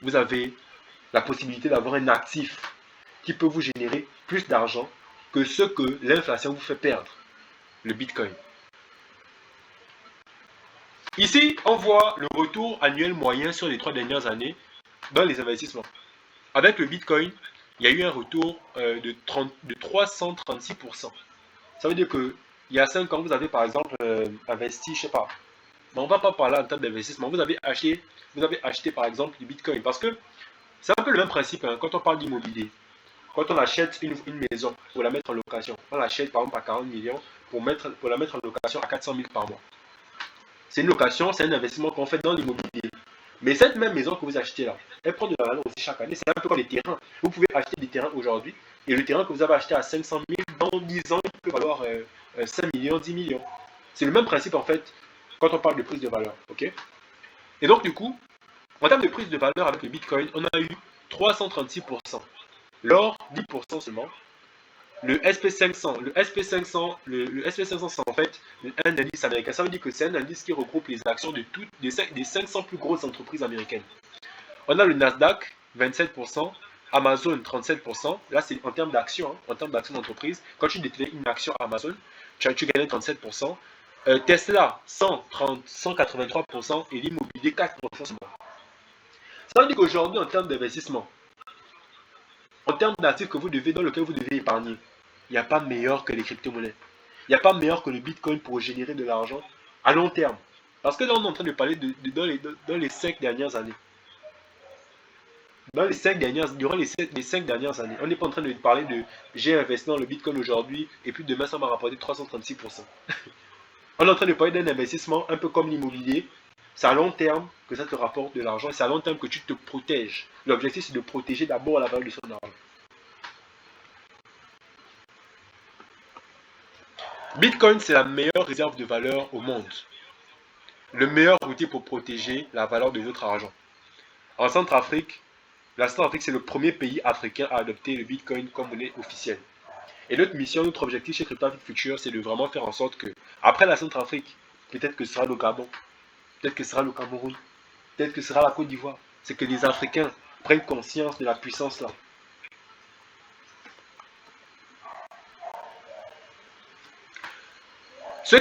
vous avez la possibilité d'avoir un actif qui peut vous générer plus d'argent que ce que l'inflation vous fait perdre, le Bitcoin. Ici, on voit le retour annuel moyen sur les 3 dernières années dans les investissements. Avec le Bitcoin, il y a eu un retour de 336%. Ça veut dire que il y a 5 ans, vous avez par exemple investi, je sais pas, mais on ne va pas parler en termes d'investissement. Vous avez acheté par exemple du Bitcoin parce que c'est un peu le même principe hein, quand on parle d'immobilier. Quand on achète une maison pour la mettre en location, on l'achète par exemple à 40 millions pour la mettre en location à 400 000 par mois. C'est une location, c'est un investissement qu'on fait dans l'immobilier. Mais cette même maison que vous achetez là, elle prend de la valeur aussi chaque année. C'est un peu comme les terrains. Vous pouvez acheter des terrains aujourd'hui et le terrain que vous avez acheté à 500 000, dans 10 ans, il peut valoir 5 millions, 10 millions. C'est le même principe en fait quand on parle de prise de valeur. Ok. Et donc du coup, en termes de prise de valeur avec le Bitcoin, on a eu 336%. L'or, 10% seulement. Le SP500, le SP500 c'est en fait un indice américain. Ça veut dire que c'est un indice qui regroupe les actions de toutes des 500 plus grosses entreprises américaines. On a le Nasdaq, 27%, Amazon, 37%. Là, c'est en termes d'actions, en termes d'actions d'entreprise. Quand tu détenais une action Amazon, tu gagnais 37%. Tesla, 183% et l'immobilier, 4% seulement. Ça veut dire qu'aujourd'hui, en termes d'investissement, en termes d'actifs dans lequel vous devez épargner, il n'y a pas meilleur que les crypto-monnaies. Il n'y a pas meilleur que le Bitcoin pour générer de l'argent à long terme. Parce que là, on est en train de parler dans les 5 dernières années. Durant les 5 dernières années, on n'est pas en train de parler de j'ai investi dans le Bitcoin aujourd'hui et puis demain ça m'a rapporté 336%. On est en train de parler d'un investissement un peu comme l'immobilier. C'est à long terme que ça te rapporte de l'argent et c'est à long terme que tu te protèges. L'objectif c'est de protéger d'abord la valeur de son argent. Bitcoin c'est la meilleure réserve de valeur au monde. le meilleur outil pour protéger la valeur de votre argent. En Centrafrique, la Centrafrique, c'est le premier pays africain à adopter le Bitcoin comme monnaie officielle. Et notre mission, notre objectif chez CryptoAfrique Future, c'est de vraiment faire en sorte que, après la Centrafrique, peut-être que ce sera le Gabon, peut-être que ce sera le Cameroun, peut-être que ce sera la Côte d'Ivoire. C'est que les Africains prennent conscience de la puissance là. Ce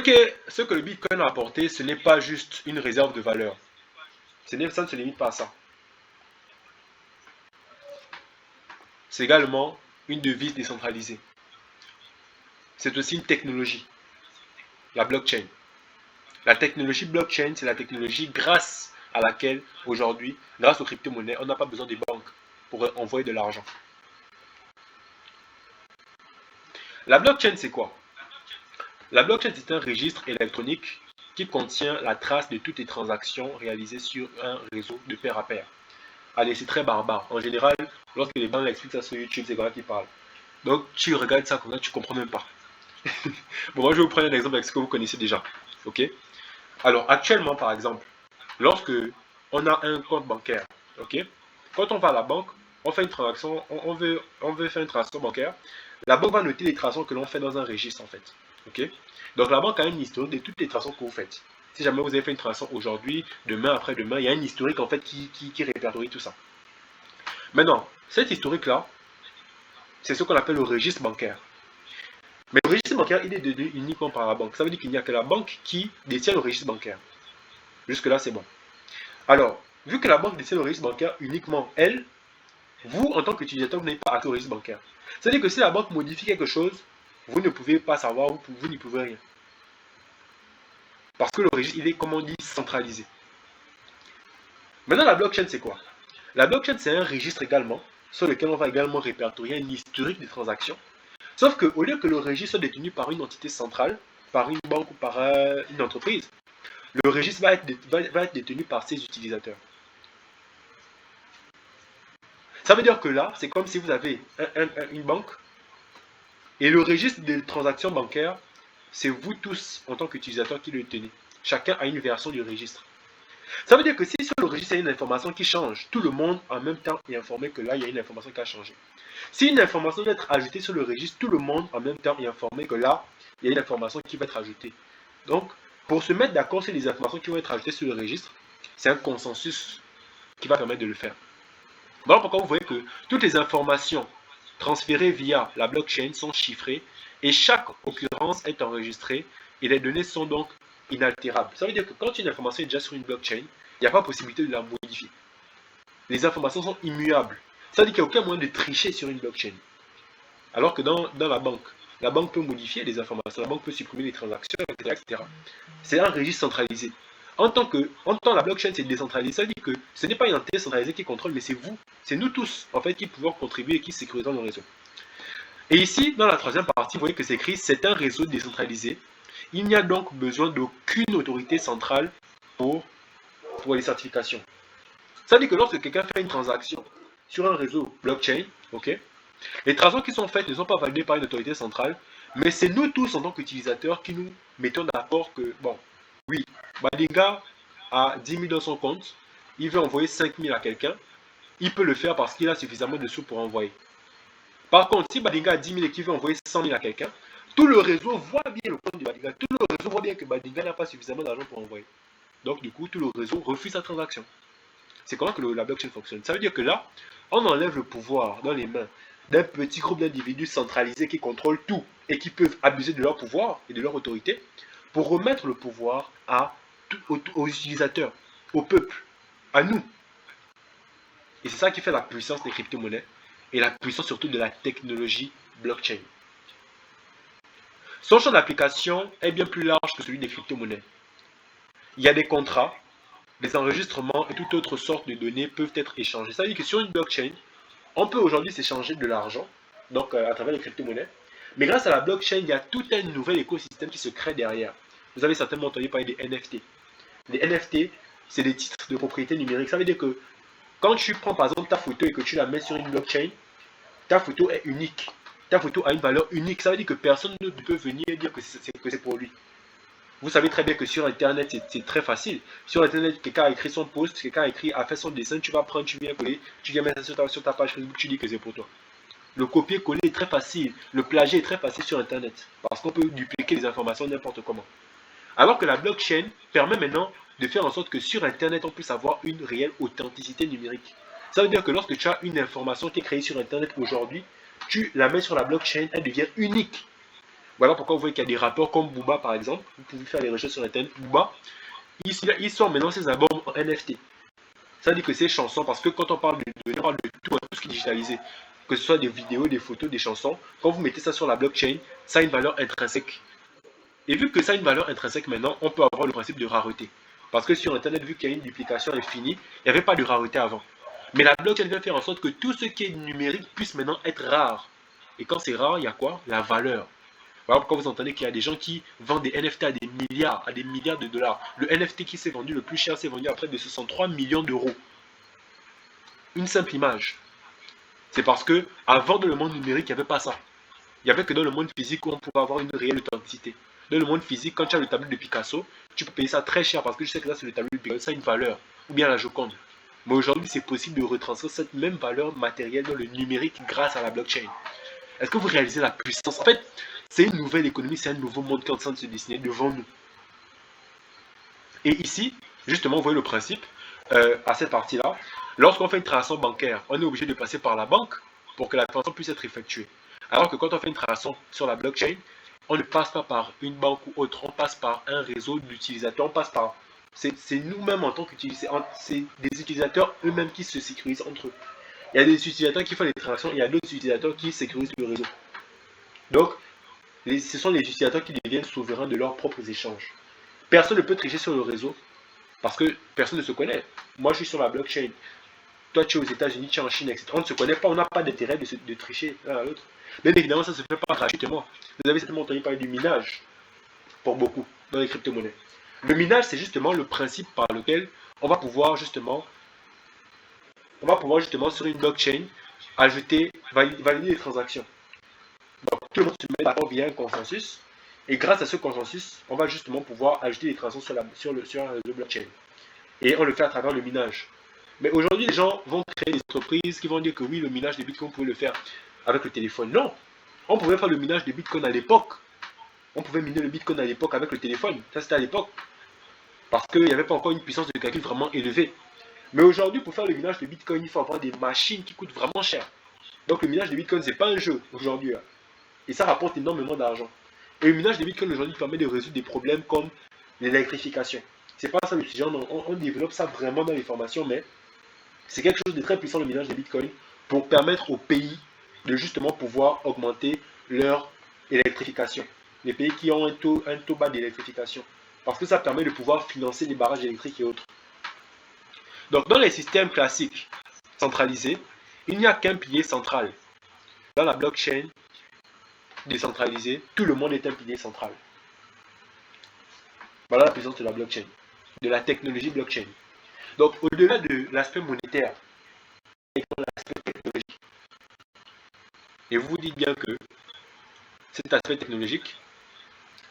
que le Bitcoin a apporté, ce n'est pas juste une réserve de valeur. Ça ne se limite pas à ça. C'est également une devise décentralisée. C'est aussi une technologie, la blockchain. La technologie blockchain, c'est la technologie grâce à laquelle, aujourd'hui, grâce aux crypto-monnaies, on n'a pas besoin des banques pour envoyer de l'argent. La blockchain, c'est quoi? La blockchain, c'est un registre électronique qui contient la trace de toutes les transactions réalisées sur un réseau de pair à pair. Allez, c'est très barbare. En général, lorsque les gens expliquent ça sur YouTube, c'est comme ça qu'ils parlent. Donc, tu regardes ça comme ça, tu comprends même pas. Bon, moi, je vais vous prendre un exemple avec ce que vous connaissez déjà. Ok? Alors, actuellement, par exemple, lorsque on a un compte bancaire, ok? Quand on va à la banque, on fait une transaction, on veut faire une transaction bancaire. La banque va noter les transactions que l'on fait dans un registre, en fait. Ok? Donc, la banque a une historique de toutes les transactions que vous faites. Si jamais vous avez fait une transaction aujourd'hui, demain, après-demain, il y a une historique, en fait, qui répertorie tout ça. Maintenant, cet historique-là, c'est ce qu'on appelle le registre bancaire. Mais le registre bancaire, il est donné uniquement par la banque. Ça veut dire qu'il n'y a que la banque qui détient le registre bancaire. Jusque-là, c'est bon. Alors, vu que la banque détient le registre bancaire uniquement elle, vous, en tant qu'utilisateur, vous n'avez pas accès au registre bancaire. C'est-à-dire que si la banque modifie quelque chose, vous ne pouvez pas savoir, vous n'y pouvez rien. Parce que le registre, il est, comme on dit, centralisé. Maintenant, la blockchain, c'est quoi? La blockchain, c'est un registre également, sur lequel on va également répertorier un historique des transactions. Sauf qu'au lieu que le registre soit détenu par une entité centrale, par une banque ou par une entreprise, le registre va être détenu par ses utilisateurs. Ça veut dire que là, c'est comme si vous avez une banque et le registre des transactions bancaires, c'est vous tous en tant qu'utilisateurs qui le tenez. Chacun a une version du registre. Ça veut dire que si sur le registre, il y a une information qui change, tout le monde en même temps est informé que là, il y a une information qui a changé. Si une information doit être ajoutée sur le registre, tout le monde en même temps est informé que là, il y a une information qui va être ajoutée. Donc, pour se mettre d'accord sur les informations qui vont être ajoutées sur le registre, c'est un consensus qui va permettre de le faire. Voilà pourquoi vous voyez que toutes les informations transférées via la blockchain sont chiffrées et chaque occurrence est enregistrée et les données sont donc inaltérables. Ça veut dire que quand une information est déjà sur une blockchain, il n'y a pas possibilité de la modifier. Les informations sont immuables. Ça veut dire qu'il n'y a aucun moyen de tricher sur une blockchain. Alors que dans la banque peut modifier les informations, la banque peut supprimer les transactions, etc. C'est un registre centralisé. En tant que la blockchain c'est décentralisé, ça veut dire que ce n'est pas une entité centralisée qui contrôle, mais c'est vous, c'est nous tous en fait qui pouvons contribuer et qui sécurisons le réseau. Et ici, dans la troisième partie, vous voyez que c'est écrit c'est un réseau décentralisé. Il n'y a donc besoin d'aucune autorité centrale pour les certifications. Ça veut dire que lorsque quelqu'un fait une transaction sur un réseau blockchain, ok, les transactions qui sont faites ne sont pas validées par une autorité centrale, mais c'est nous tous en tant qu'utilisateurs qui nous mettons d'accord que, bon, oui, Badinga a 10 000 dans son compte, il veut envoyer 5 000 à quelqu'un, il peut le faire parce qu'il a suffisamment de sous pour envoyer. Par contre, si Badinga a 10 000 et qu'il veut envoyer 100 000 à quelqu'un, tout le réseau voit bien le compte de Badinga, tout le réseau voit bien que Badinga n'a pas suffisamment d'argent pour envoyer. Donc du coup, tout le réseau refuse la transaction. C'est comment que la blockchain fonctionne. Ça veut dire que là, on enlève le pouvoir dans les mains d'un petit groupe d'individus centralisés qui contrôlent tout et qui peuvent abuser de leur pouvoir et de leur autorité pour remettre le pouvoir aux utilisateurs, au peuple, à nous. Et c'est ça qui fait la puissance des crypto-monnaies et la puissance surtout de la technologie blockchain. Son champ d'application est bien plus large que celui des crypto-monnaies. Il y a des contrats, des enregistrements et toute autre sorte de données peuvent être échangées. Ça veut dire que sur une blockchain, on peut aujourd'hui s'échanger de l'argent, donc à travers les crypto-monnaies, mais grâce à la blockchain, il y a tout un nouvel écosystème qui se crée derrière. Vous avez certainement entendu parler des NFT. Les NFT, c'est des titres de propriété numérique. Ça veut dire que quand tu prends par exemple ta photo et que tu la mets sur une blockchain, ta photo est unique. Ta photo a une valeur unique. Ça veut dire que personne ne peut venir dire que c'est pour lui. Vous savez très bien que sur Internet, c'est très facile. Sur Internet, quelqu'un a écrit son post, quelqu'un a fait son dessin, tu vas prendre, tu viens coller, tu viens mettre ça sur ta page Facebook, tu dis que c'est pour toi. Le copier-coller est très facile. Le plagiat est très facile sur Internet. Parce qu'on peut dupliquer les informations n'importe comment. Alors que la blockchain permet maintenant de faire en sorte que sur Internet, on puisse avoir une réelle authenticité numérique. Ça veut dire que lorsque tu as une information qui est créée sur Internet aujourd'hui, tu la mets sur la blockchain, elle devient unique. Voilà pourquoi vous voyez qu'il y a des rappeurs comme Booba par exemple. Vous pouvez faire des recherches sur Internet. Booba, il sort maintenant ses albums en NFT. Ça veut dire que ces chansons, parce que quand on parle on parle de tout, tout ce qui est digitalisé, que ce soit des vidéos, des photos, des chansons, quand vous mettez ça sur la blockchain, ça a une valeur intrinsèque. Et vu que ça a une valeur intrinsèque maintenant, on peut avoir le principe de rareté. Parce que sur Internet, vu qu'il y a une duplication infinie, il n'y avait pas de rareté avant. Mais la blockchain vient faire en sorte que tout ce qui est numérique puisse maintenant être rare. Et quand c'est rare, il y a quoi? La valeur. Voilà pourquoi vous entendez qu'il y a des gens qui vendent des NFT à des milliards de dollars. Le NFT qui s'est vendu le plus cher s'est vendu à près de 63 millions d'euros. Une simple image. C'est parce que avant dans le monde numérique, il n'y avait pas ça. Il n'y avait que dans le monde physique où on pouvait avoir une réelle authenticité. Dans le monde physique, quand tu as le tableau de Picasso, tu peux payer ça très cher parce que je sais que là, c'est le tableau de Picasso, ça a une valeur. Ou bien la Joconde. Mais aujourd'hui, c'est possible de retranscrire cette même valeur matérielle dans le numérique grâce à la blockchain. Est-ce que vous réalisez la puissance? En fait, c'est une nouvelle économie, c'est un nouveau monde qui est en train de se dessiner devant nous. Et ici, justement, vous voyez le principe à cette partie-là. Lorsqu'on fait une transaction bancaire, on est obligé de passer par la banque pour que la transaction puisse être effectuée. Alors que quand on fait une transaction sur la blockchain, on ne passe pas par une banque ou autre, on passe par un réseau d'utilisateurs, on passe par... C'est nous-mêmes en tant qu'utilisateurs, c'est des utilisateurs eux-mêmes qui se sécurisent entre eux. Il y a des utilisateurs qui font les transactions, il y a d'autres utilisateurs qui sécurisent le réseau. Donc, ce sont les utilisateurs qui deviennent souverains de leurs propres échanges. Personne ne peut tricher sur le réseau parce que personne ne se connaît. Moi, je suis sur la blockchain. Toi, tu es aux États-Unis, tu es en Chine, etc. On ne se connaît pas, on n'a pas d'intérêt de tricher l'un à l'autre. Mais évidemment, ça ne se fait pas gratuitement. Vous avez certainement entendu parler du minage pour beaucoup dans les crypto-monnaies. Le minage, c'est justement le principe par lequel on va pouvoir justement sur une blockchain ajouter, valider les transactions. Donc, tout le monde se met d'accord via un consensus. Et grâce à ce consensus, on va justement pouvoir ajouter des transactions sur un réseau blockchain. Et on le fait à travers le minage. Mais aujourd'hui, les gens vont créer des entreprises qui vont dire que oui, le minage de Bitcoin, on pouvait le faire avec le téléphone. Non, on pouvait faire le minage de Bitcoin à l'époque. On pouvait miner le Bitcoin à l'époque avec le téléphone. Ça, c'était à l'époque. Parce qu'il n'y avait pas encore une puissance de calcul vraiment élevée. Mais aujourd'hui, pour faire le minage de Bitcoin, il faut avoir des machines qui coûtent vraiment cher. Donc le minage de Bitcoin, ce n'est pas un jeu aujourd'hui. Et ça rapporte énormément d'argent. Et le minage de Bitcoin aujourd'hui permet de résoudre des problèmes comme l'électrification. C'est pas ça le sujet, on développe ça vraiment dans les formations, mais c'est quelque chose de très puissant le minage de Bitcoin pour permettre aux pays de justement pouvoir augmenter leur électrification. Les pays qui ont un taux bas d'électrification. Parce que ça permet de pouvoir financer les barrages électriques et autres. Donc dans les systèmes classiques centralisés, il n'y a qu'un pilier central. Dans la blockchain décentralisée, tout le monde est un pilier central. Voilà la puissance de la blockchain, de la technologie blockchain. Donc au-delà de l'aspect monétaire, et l'aspect technologique. Et vous vous dites bien que cet aspect technologique,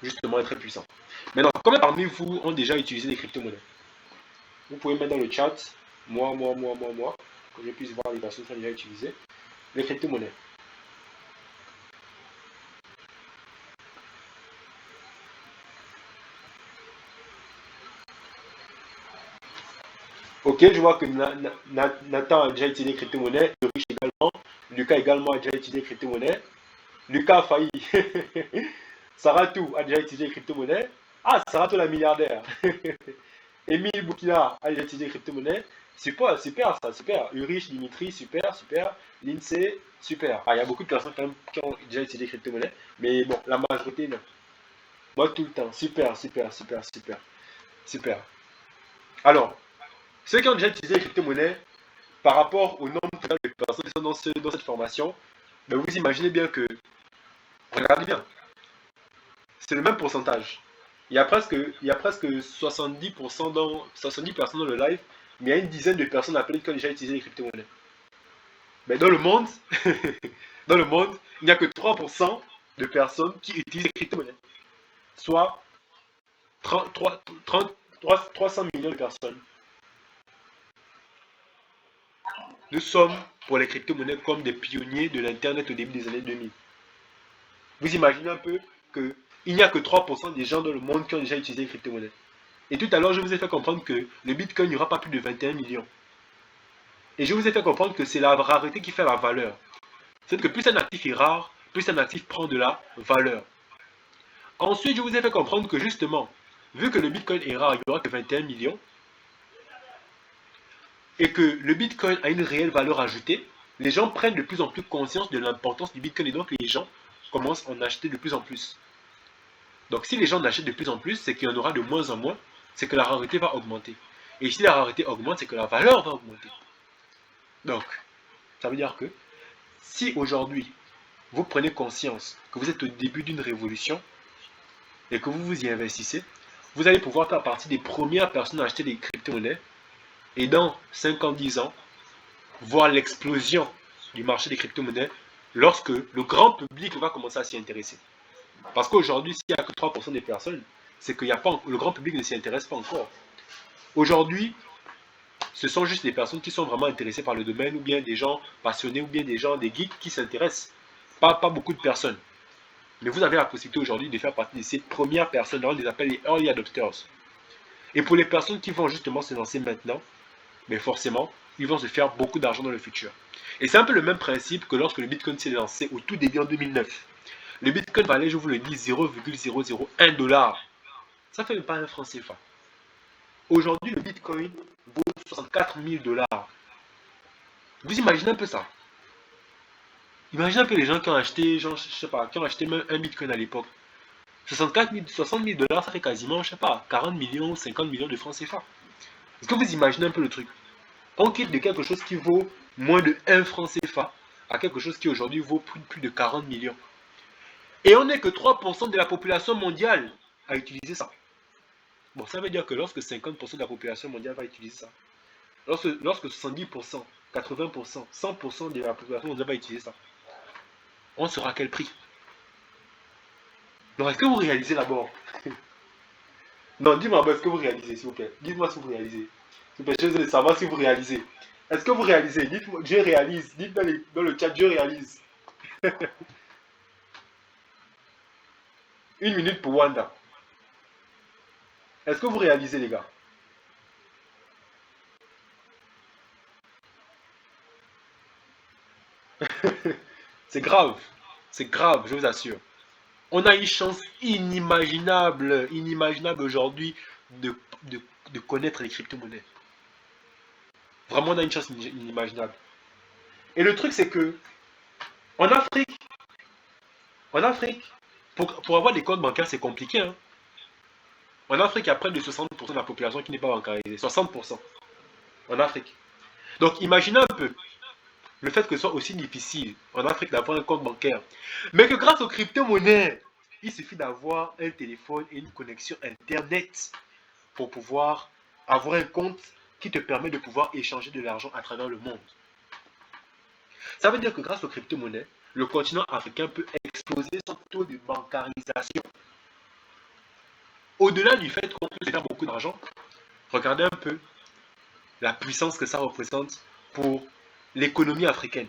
justement, est très puissant. Maintenant, combien parmi vous ont déjà utilisé les crypto-monnaies? Vous pouvez mettre dans le chat, moi, que je puisse voir les personnes qui ont déjà utilisé les crypto-monnaies. Ok, je vois que Nathan a déjà utilisé les crypto-monnaies, Riche également, Lucas également a déjà utilisé les crypto-monnaies, Lucas a failli. Sarah Tou a déjà utilisé les crypto-monnaies. Ah, Sarah Tou la milliardaire. Émile Boukina a déjà utilisé les crypto-monnaies. Super, super, ça, super. Ulrich, Dimitri, super, super. Lindsay, super. Ah, il y a beaucoup de personnes quand même qui ont déjà utilisé les crypto-monnaies. Mais bon, la majorité, non. Moi, tout le temps. Super, super, super, super. Super. Alors, ceux qui ont déjà utilisé les crypto-monnaies, par rapport au nombre de personnes qui sont dans cette formation, ben vous imaginez bien que, regardez bien, c'est le même pourcentage. Il y a presque 70%, 70 personnes dans le live, mais il y a une dizaine de personnes appelées qui ont déjà utilisé les crypto-monnaies. Mais dans le monde, dans le monde, il n'y a que 3% de personnes qui utilisent les crypto-monnaies. Soit 300 millions de personnes. Nous sommes, pour les crypto-monnaies, comme des pionniers de l'Internet au début des années 2000. Vous imaginez un peu qu'il n'y a que 3% des gens dans le monde qui ont déjà utilisé les crypto-monnaies. Et tout à l'heure, je vous ai fait comprendre que le Bitcoin n'y aura pas plus de 21 millions. Et je vous ai fait comprendre que c'est la rareté qui fait la valeur. C'est que plus un actif est rare, plus un actif prend de la valeur. Ensuite, je vous ai fait comprendre que justement, vu que le Bitcoin est rare, il n'y aura que 21 millions, et que le Bitcoin a une réelle valeur ajoutée, les gens prennent de plus en plus conscience de l'importance du Bitcoin et donc les gens commencent à en acheter de plus en plus. Donc si les gens en achètent de plus en plus, c'est qu'il y en aura de moins en moins, c'est que la rareté va augmenter. Et si la rareté augmente, c'est que la valeur va augmenter. Donc, ça veut dire que si aujourd'hui, vous prenez conscience que vous êtes au début d'une révolution et que vous vous y investissez, vous allez pouvoir faire partie des premières personnes à acheter des crypto-monnaies et dans 5 ans, 10 ans, voir l'explosion du marché des crypto-monnaies lorsque le grand public va commencer à s'y intéresser. Parce qu'aujourd'hui, s'il n'y a que 3% des personnes, c'est que le grand public ne s'y intéresse pas encore. Aujourd'hui, ce sont juste des personnes qui sont vraiment intéressées par le domaine, ou bien des gens passionnés, ou bien des gens, des geeks qui s'intéressent. Pas beaucoup de personnes. Mais vous avez la possibilité aujourd'hui de faire partie de ces premières personnes, on les appelle les early adopters. Et pour les personnes qui vont justement se lancer maintenant, mais forcément, ils vont se faire beaucoup d'argent dans le futur. Et c'est un peu le même principe que lorsque le Bitcoin s'est lancé au tout début en 2009. Le Bitcoin valait, je vous le dis, 0,001 $. Ça fait même pas un franc CFA. Aujourd'hui, le Bitcoin vaut 64 000 $. Vous imaginez un peu ça? Imaginez un peu les gens qui ont acheté, genre, je sais pas, qui ont acheté même un Bitcoin à l'époque. 64 000, 60 000 $, ça fait quasiment, je sais pas, 40 millions, 50 millions de francs CFA. Est-ce que vous imaginez un peu le truc? On quitte de quelque chose qui vaut moins de 1 franc CFA à quelque chose qui aujourd'hui vaut plus de 40 millions. Et on n'est que 3% de la population mondiale à utiliser ça. Bon, ça veut dire que lorsque 50% de la population mondiale va utiliser ça, lorsque 70%, 80%, 100% de la population mondiale va utiliser ça, on sera à quel prix? Donc, est-ce que vous réalisez d'abord? Non, dis-moi, est-ce que vous réalisez, s'il vous plaît? Dites-moi si vous réalisez. S'il vous plaît, je veux savoir si vous réalisez. Est-ce que vous réalisez? Dites-moi, je réalise. Dites dans le chat, je réalise. 1 minute pour Wanda. Est-ce que vous réalisez, les gars? C'est grave. C'est grave, je vous assure. On a une chance inimaginable aujourd'hui de, de, de connaître les crypto-monnaies. Vraiment, on a une chance inimaginable. Et le truc, c'est que en Afrique, en Afrique, pour avoir des comptes bancaires, c'est compliqué, hein. En Afrique, il y a près de 60% de la population qui n'est pas bancarisée. 60% en Afrique. Donc, imaginez un peu le fait que ce soit aussi difficile en Afrique d'avoir un compte bancaire. Mais que grâce aux crypto-monnaies, il suffit d'avoir un téléphone et une connexion Internet pour pouvoir avoir un compte qui te permet de pouvoir échanger de l'argent à travers le monde. Ça veut dire que grâce aux crypto-monnaies, le continent africain peut exploser son taux de bancarisation. Au-delà du fait qu'on peut se faire beaucoup d'argent, regardez un peu la puissance que ça représente pour l'économie africaine.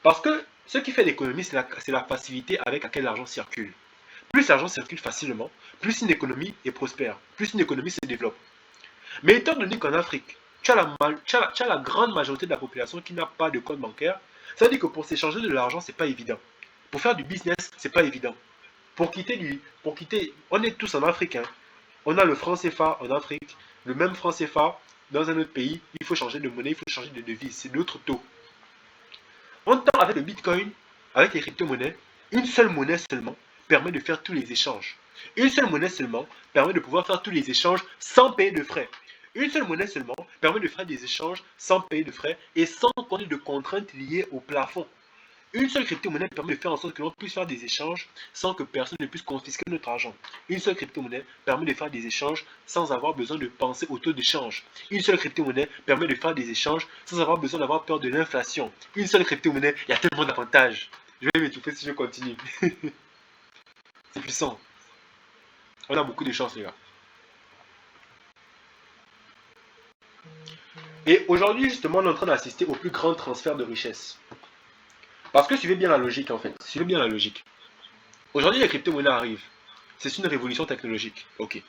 Parce que ce qui fait l'économie, c'est la facilité avec laquelle l'argent circule. Plus l'argent circule facilement, plus une économie est prospère, plus une économie se développe. Mais étant donné qu'en Afrique, tu as la grande majorité de la population qui n'a pas de compte bancaire, ça veut dire que pour s'échanger de l'argent, c'est pas évident. Pour faire du business, c'est pas évident. On est tous en Afrique, hein. On a le franc CFA en Afrique, le même franc CFA dans un autre pays, il faut changer de monnaie, il faut changer de devise, c'est d'autres taux. En temps, avec le Bitcoin, avec les crypto-monnaies, une seule monnaie seulement permet de faire tous les échanges. Une seule monnaie seulement permet de pouvoir faire tous les échanges sans payer de frais. Une seule monnaie seulement permet de faire des échanges sans payer de frais et sans compter de contraintes liées au plafond. Une seule crypto-monnaie permet de faire en sorte que l'on puisse faire des échanges sans que personne ne puisse confisquer notre argent. Une seule crypto-monnaie permet de faire des échanges sans avoir besoin de penser au taux de change. Une seule crypto-monnaie permet de faire des échanges sans avoir besoin d'avoir peur de l'inflation. Une seule crypto-monnaie, il y a tellement d'avantages. Je vais m'étouffer si je continue. C'est puissant. On a beaucoup de chance, les gars. Et aujourd'hui, justement, on est en train d'assister au plus grand transfert de richesse. Parce que suivez bien la logique, en fait. Suivez bien la logique. Aujourd'hui, les crypto-monnaies arrivent. C'est une révolution technologique. Ok.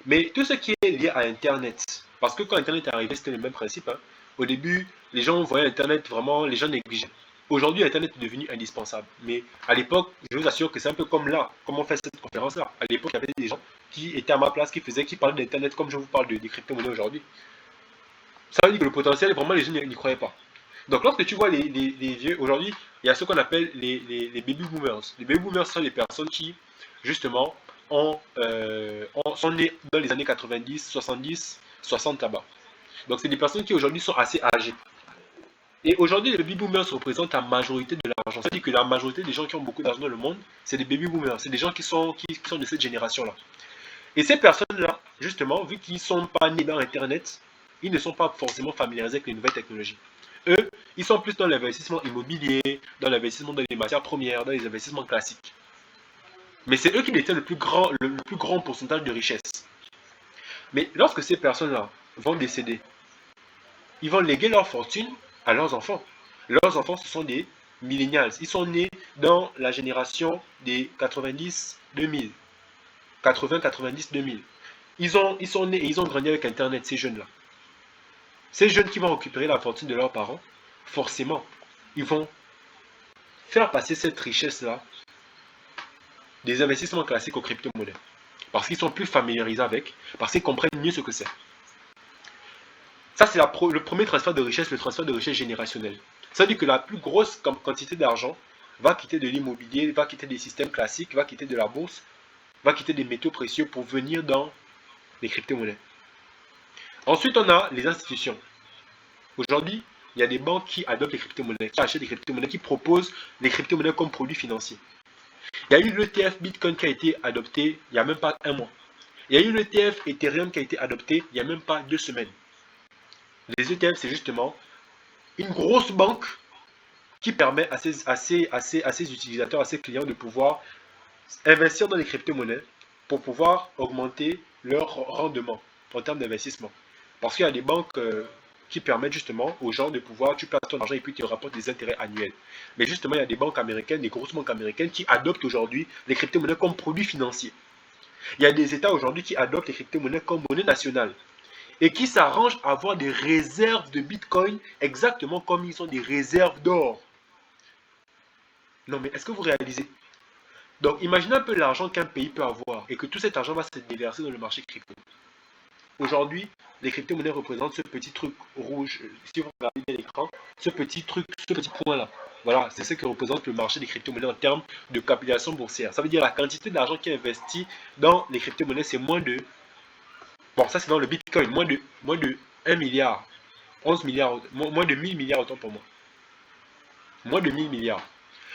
Mais tout ce qui est lié à Internet, parce que quand Internet est arrivé, c'était le même principe, hein. Au début, les gens voyaient Internet vraiment, les gens négligeaient. Aujourd'hui, Internet est devenu indispensable. Mais à l'époque, je vous assure que c'est un peu comme là, comme on fait cette conférence-là. À l'époque, il y avait des gens qui étaient à ma place, qui parlaient d'Internet comme je vous parle des crypto-monnaies aujourd'hui. Ça veut dire que le potentiel, vraiment, les gens n'y croyaient pas. Donc, lorsque tu vois les vieux, aujourd'hui, il y a ce qu'on appelle les baby boomers. Les baby boomers sont les personnes qui, justement, sont nées dans les années 90, 70, 60 là-bas. Donc, c'est des personnes qui aujourd'hui sont assez âgées. Et aujourd'hui, les baby boomers représentent la majorité de l'argent. C'est-à-dire que la majorité des gens qui ont beaucoup d'argent dans le monde, c'est des baby boomers. C'est des gens qui sont de cette génération-là. Et ces personnes-là, justement, vu qu'ils ne sont pas nés dans Internet, ils ne sont pas forcément familiarisés avec les nouvelles technologies. Eux, ils sont plus dans l'investissement immobilier, dans l'investissement dans les matières premières, dans les investissements classiques. Mais c'est eux qui détiennent le plus grand pourcentage de richesse. Mais lorsque ces personnes-là vont décéder, ils vont léguer leur fortune à leurs enfants. Leurs enfants, ce sont des millennials. Ils sont nés dans la génération des 90-2000. 80-90-2000. Ils sont nés et ils ont grandi avec Internet, ces jeunes-là. Ces jeunes qui vont récupérer la fortune de leurs parents, forcément, ils vont faire passer cette richesse-là des investissements classiques aux crypto-monnaies. Parce qu'ils sont plus familiarisés avec, parce qu'ils comprennent mieux ce que c'est. Ça, c'est le premier transfert de richesse, le transfert de richesse générationnel. Ça veut dire que la plus grosse quantité d'argent va quitter de l'immobilier, va quitter des systèmes classiques, va quitter de la bourse, va quitter des métaux précieux pour venir dans les crypto-monnaies. Ensuite, on a les institutions. Aujourd'hui, il y a des banques qui adoptent les crypto-monnaies, qui achètent des crypto-monnaies, qui proposent les crypto-monnaies comme produit financier. Il y a eu l'ETF Bitcoin qui a été adopté il n'y a même pas un mois. Il y a eu l'ETF Ethereum qui a été adopté il n'y a même pas 2 semaines. Les ETF, c'est justement une grosse banque qui permet à ses utilisateurs, à ses clients de pouvoir investir dans les crypto-monnaies pour pouvoir augmenter leur rendement en termes d'investissement. Parce qu'il y a des banques qui permettent justement aux gens de pouvoir, tu places ton argent et puis tu rapportes des intérêts annuels. Mais justement, il y a des banques américaines, des grosses banques américaines qui adoptent aujourd'hui les crypto-monnaies comme produits financiers. Il y a des États aujourd'hui qui adoptent les crypto-monnaies comme monnaie nationale et qui s'arrangent à avoir des réserves de Bitcoin exactement comme ils ont des réserves d'or. Non mais est-ce que vous réalisez? Donc imaginez un peu l'argent qu'un pays peut avoir et que tout cet argent va se déverser dans le marché crypto. Aujourd'hui, les crypto-monnaies représentent ce petit truc rouge, si vous regardez bien l'écran, ce petit truc, ce petit point-là. Voilà, c'est ce que représente le marché des crypto-monnaies en termes de capitalisation boursière. Ça veut dire la quantité d'argent qui est investi dans les crypto-monnaies, c'est moins de... Bon, ça c'est dans le Bitcoin, moins de 1 milliard, 11 milliards, moins de 1000 milliards autant pour moi. Moins de 1000 milliards.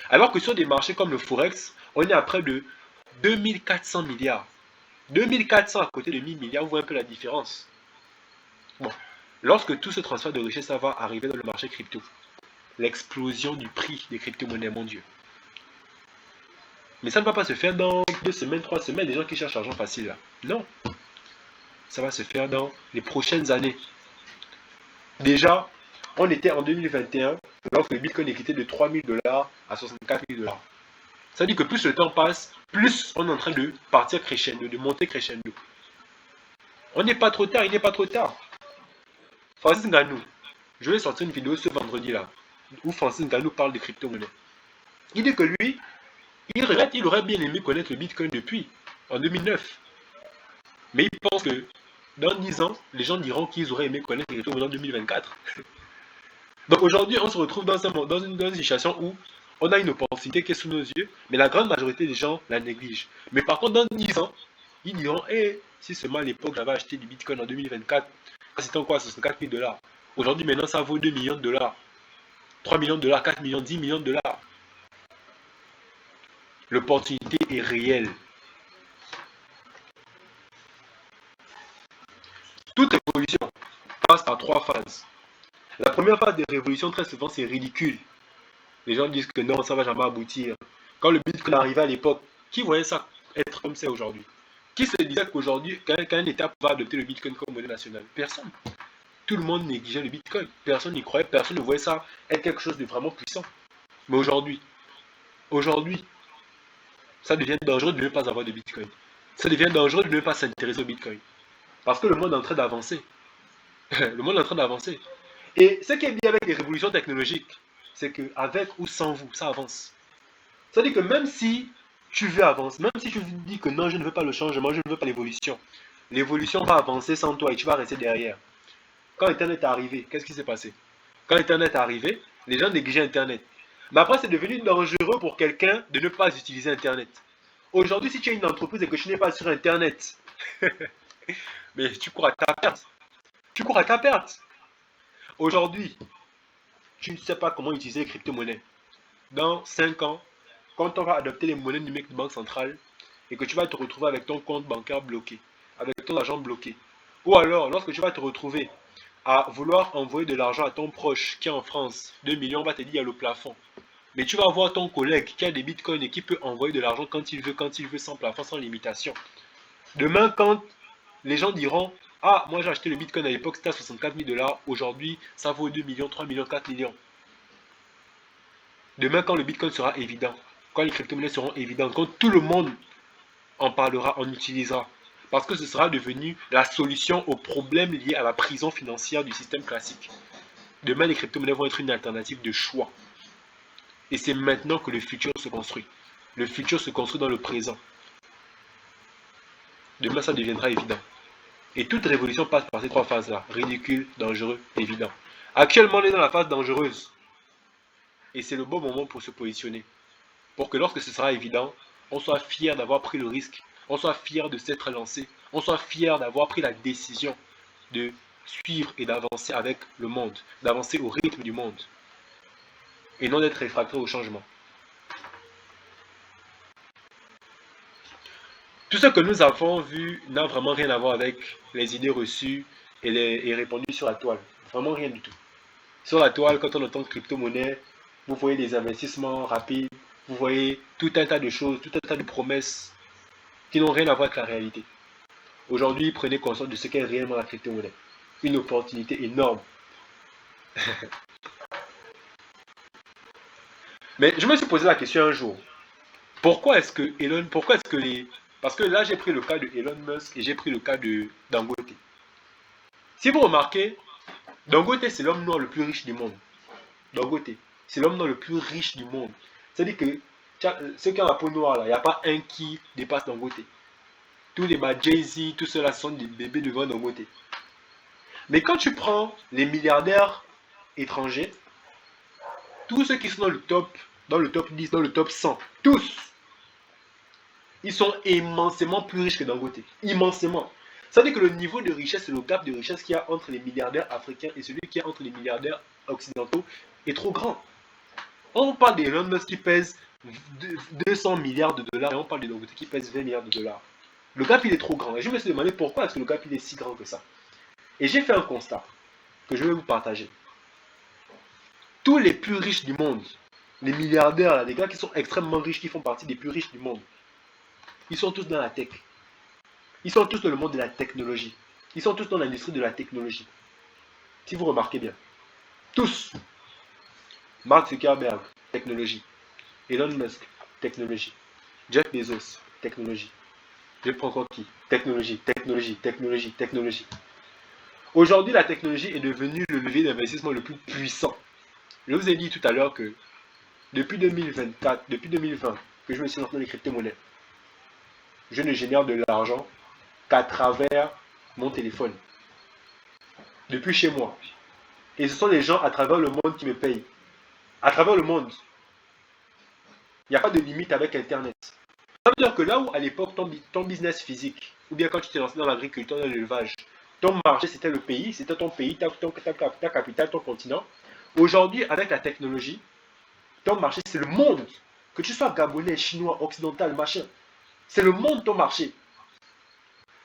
Alors que sur des marchés comme le Forex, on est à près de 2400 milliards. 2400 à côté de 1000 milliards, vous voyez un peu la différence. Bon, lorsque tout ce transfert de richesse ça va arriver dans le marché crypto, l'explosion du prix des crypto-monnaies, mon Dieu. Mais ça ne va pas se faire dans 2 semaines, 3 semaines, des gens qui cherchent l'argent facile là. Non, ça va se faire dans les prochaines années. Déjà, on était en 2021, lorsque le Bitcoin est quitté de 3000 dollars à 64 000 dollars. Ça veut dire que plus le temps passe, plus on est en train de partir crescendo, de monter crescendo. On n'est pas trop tard, il n'est pas trop tard. Francis Ngannou, je vais sortir une vidéo ce vendredi-là, où Francis Ngannou parle de crypto-monnaie. Il dit que lui, il regrette, il aurait bien aimé connaître le Bitcoin depuis, en 2009. Mais il pense que dans 10 ans, les gens diront qu'ils auraient aimé connaître les crypto-monnaies en 2024. Donc aujourd'hui, on se retrouve dans une situation où on a une opportunité qui est sous nos yeux, mais la grande majorité des gens la négligent. Mais par contre, dans 10 ans, ils diront, si seulement à l'époque j'avais acheté du Bitcoin en 2024, c'était encore à 64 000 dollars. Aujourd'hui, maintenant, ça vaut 2 millions de dollars, 3 millions de dollars, 4 millions, 10 millions de dollars. L'opportunité est réelle. Toute révolution passe par 3 phases. La première phase des révolutions, très souvent, c'est ridicule. Les gens disent que non, ça ne va jamais aboutir. Quand le Bitcoin arrivait à l'époque, qui voyait ça être comme c'est aujourd'hui? Qui se disait qu'aujourd'hui, qu'un État va adopter le Bitcoin comme monnaie nationale? Personne. tout le monde négligeait le Bitcoin. Personne n'y croyait, personne ne voyait ça être quelque chose de vraiment puissant. Mais aujourd'hui, ça devient dangereux de ne pas avoir de Bitcoin. Ça devient dangereux de ne pas s'intéresser au Bitcoin. Parce que le monde est en train d'avancer. Le monde est en train d'avancer. Et ce qui est bien avec les révolutions technologiques, c'est qu'avec ou sans vous, ça avance. C'est-à-dire que même si tu veux avancer, même si tu dis que non, je ne veux pas le changement, je ne veux pas l'évolution, l'évolution va avancer sans toi et tu vas rester derrière. Quand Internet est arrivé, qu'est-ce qui s'est passé? Quand Internet est arrivé, les gens négligeaient Internet. Mais après, c'est devenu dangereux pour quelqu'un de ne pas utiliser Internet. Aujourd'hui, si tu as une entreprise et que tu n'es pas sur Internet, mais tu cours à ta perte. Tu cours à ta perte. Aujourd'hui, tu ne sais pas comment utiliser les crypto-monnaies. Dans 5 ans, quand on va adopter les monnaies numériques de banque centrale et que tu vas te retrouver avec ton compte bancaire bloqué, avec ton argent bloqué, ou alors lorsque tu vas te retrouver à vouloir envoyer de l'argent à ton proche qui est en France, 2 millions, on va te dire il y a le plafond. Mais tu vas voir ton collègue qui a des bitcoins et qui peut envoyer de l'argent quand il veut, sans plafond, sans limitation. Demain, quand les gens diront, ah, moi j'ai acheté le bitcoin à l'époque, c'était à 64 000 dollars, aujourd'hui ça vaut 2 millions, 3 millions, 4 millions. Demain, quand le bitcoin sera évident, quand les crypto-monnaies seront évidentes, quand tout le monde en parlera, en utilisera, parce que ce sera devenu la solution aux problèmes liés à la prison financière du système classique. Demain, les crypto-monnaies vont être une alternative de choix. Et c'est maintenant que le futur se construit. Le futur se construit dans le présent. Demain, ça deviendra évident. Et toute révolution passe par ces trois phases-là. Ridicule, dangereux, évident. Actuellement, on est dans la phase dangereuse. Et c'est le bon moment pour se positionner. Pour que lorsque ce sera évident, on soit fier d'avoir pris le risque. On soit fier de s'être lancé. On soit fier d'avoir pris la décision de suivre et d'avancer avec le monde. D'avancer au rythme du monde. Et non d'être réfractaire au changement. Tout ce que nous avons vu n'a vraiment rien à voir avec les idées reçues et répandues sur la toile. Vraiment rien du tout. Sur la toile, quand on entend crypto-monnaie, vous voyez des investissements rapides, vous voyez tout un tas de choses, tout un tas de promesses qui n'ont rien à voir avec la réalité. Aujourd'hui, prenez conscience de ce qu'est réellement la crypto-monnaie. Une opportunité énorme. Mais je me suis posé la question un jour. Pourquoi est-ce que les... Parce que là, j'ai pris le cas de Elon Musk et j'ai pris le cas de Dangote. Si vous remarquez, Dangote, c'est l'homme noir le plus riche du monde. Dangote, c'est l'homme noir le plus riche du monde. C'est-à-dire que ceux qui ont la peau noire, là, il n'y a pas un qui dépasse Dangote. Tous les Jay-Z, tout cela sont des bébés devant Dangote. Mais quand tu prends les milliardaires étrangers, tous ceux qui sont dans le top 10, dans le top 100, tous, ils sont immensément plus riches que Dangote. Immensément. Ça veut dire que le niveau de richesse et le gap de richesse qu'il y a entre les milliardaires africains et celui qu'il y a entre les milliardaires occidentaux est trop grand. On parle d'Elon Musk qui pèse 200 milliards de dollars et on parle de Dangote qui pèse 20 milliards de dollars. Le gap il est trop grand. Et je me suis demandé pourquoi est-ce que le gap il est si grand que ça. Et j'ai fait un constat que je vais vous partager. Tous les plus riches du monde, les milliardaires, les gars qui sont extrêmement riches, qui font partie des plus riches du monde, ils sont tous dans la tech. Ils sont tous dans le monde de la technologie. Ils sont tous dans l'industrie de la technologie. Si vous remarquez bien. Tous. Mark Zuckerberg, technologie. Elon Musk, technologie. Jeff Bezos, technologie. Je prends encore qui? Technologie, technologie, technologie, technologie. Aujourd'hui, la technologie est devenue le levier d'investissement le plus puissant. Je vous ai dit tout à l'heure que depuis 2024, depuis 2020, que je me suis lancé dans les crypto-monnaies, je ne génère de l'argent qu'à travers mon téléphone. Depuis chez moi. Et ce sont les gens à travers le monde qui me payent. À travers le monde. Il n'y a pas de limite avec Internet. Ça veut dire que là où à l'époque ton business physique, ou bien quand tu t'es lancé dans l'agriculture, dans l'élevage, ton marché c'était le pays, c'était ton pays, ta capitale, ton continent. Aujourd'hui, avec la technologie, ton marché c'est le monde. Que tu sois gabonais, chinois, occidental, machin, c'est le monde ton marché.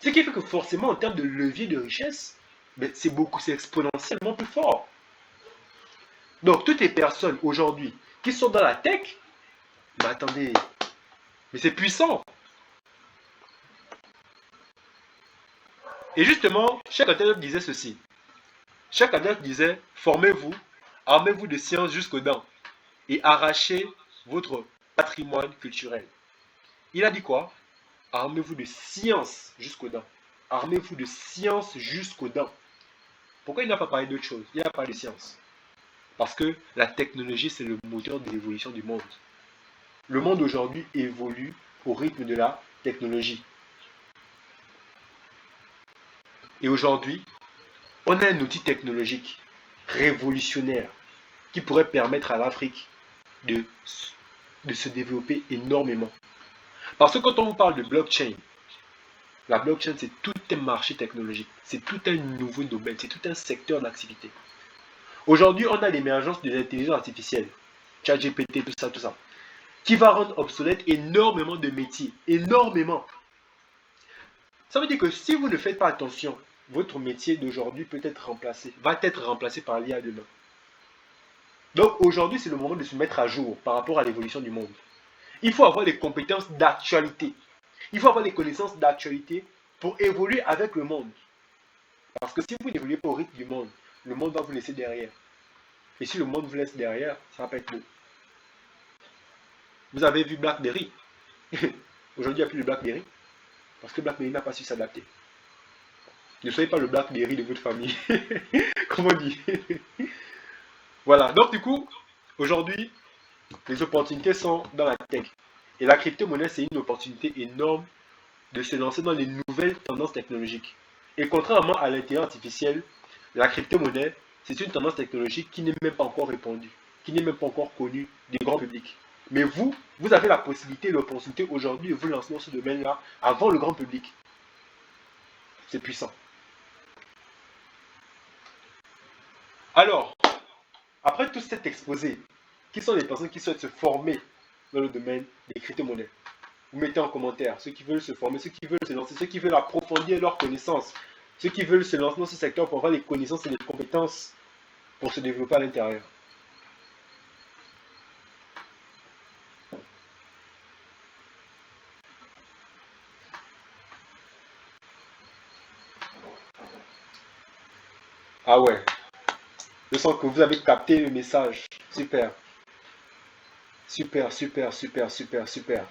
Ce qui fait que forcément en termes de levier de richesse, ben, c'est exponentiellement plus fort. Donc toutes les personnes aujourd'hui qui sont dans la tech, mais attendez, mais c'est puissant. Et justement, Cheikh Anta Diop disait ceci. Cheikh Anta disait, formez-vous, armez-vous de science jusqu'aux dents et arrachez votre patrimoine culturel. Il a dit quoi? Armez-vous de science jusqu'aux dents. Armez-vous de science jusqu'aux dents. Pourquoi il n'a pas parlé d'autre chose? Il n'a pas parlé de science. Parce que la technologie, c'est le moteur de l'évolution du monde. Le monde aujourd'hui évolue au rythme de la technologie. Et aujourd'hui, on a un outil technologique révolutionnaire qui pourrait permettre à l'Afrique de, de se développer énormément. Parce que quand on vous parle de blockchain, la blockchain, c'est tout un marché technologique, c'est tout un nouveau domaine, c'est tout un secteur d'activité. Aujourd'hui, on a l'émergence de l'intelligence artificielle, ChatGPT, tout ça, qui va rendre obsolète énormément de métiers, énormément. Ça veut dire que si vous ne faites pas attention, votre métier d'aujourd'hui peut être remplacé, va être remplacé par l'IA demain. Donc aujourd'hui, c'est le moment de se mettre à jour par rapport à l'évolution du monde. Il faut avoir les compétences d'actualité. Il faut avoir les connaissances d'actualité pour évoluer avec le monde. Parce que si vous n'évoluez pas au rythme du monde, le monde va vous laisser derrière. Et si le monde vous laisse derrière, ça va pas être beau. Vous avez vu BlackBerry. Aujourd'hui, il n'y a plus de BlackBerry. Parce que BlackBerry n'a pas su s'adapter. Ne soyez pas le BlackBerry de votre famille. Comme on dit. Voilà. Donc du coup, aujourd'hui, les opportunités sont dans la tech. Et la crypto-monnaie, c'est une opportunité énorme de se lancer dans les nouvelles tendances technologiques. Et contrairement à l'intelligence artificielle, la crypto-monnaie, c'est une tendance technologique qui n'est même pas encore répandue, qui n'est même pas encore connue du grand public. Mais vous, vous avez la possibilité, l'opportunité aujourd'hui de vous lancer dans ce domaine-là avant le grand public. C'est puissant. Alors, après tout cet exposé, qui sont les personnes qui souhaitent se former dans le domaine des crypto-monnaies? Vous mettez en commentaire ceux qui veulent se former, ceux qui veulent se lancer, ceux qui veulent approfondir leurs connaissances, ceux qui veulent se lancer dans ce secteur pour avoir les connaissances et les compétences pour se développer à l'intérieur. Ah ouais, je sens que vous avez capté le message. Super, super, super, super, super, super.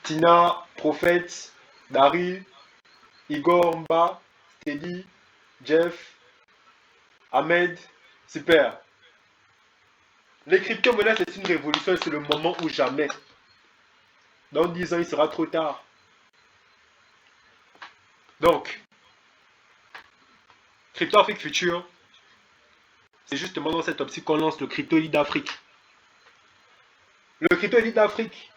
Tina, Prophète, Daryl, Igor Mba, Teddy, Jeff, Ahmed, super. Les crypto-monnaies, c'est une révolution et c'est le moment ou jamais. Dans 10 ans, il sera trop tard. Donc, Crypto Afrique Future, c'est justement dans cette optique qu'on lance le Crypto Elite d'Afrique. Le Crypto Elite d'Afrique,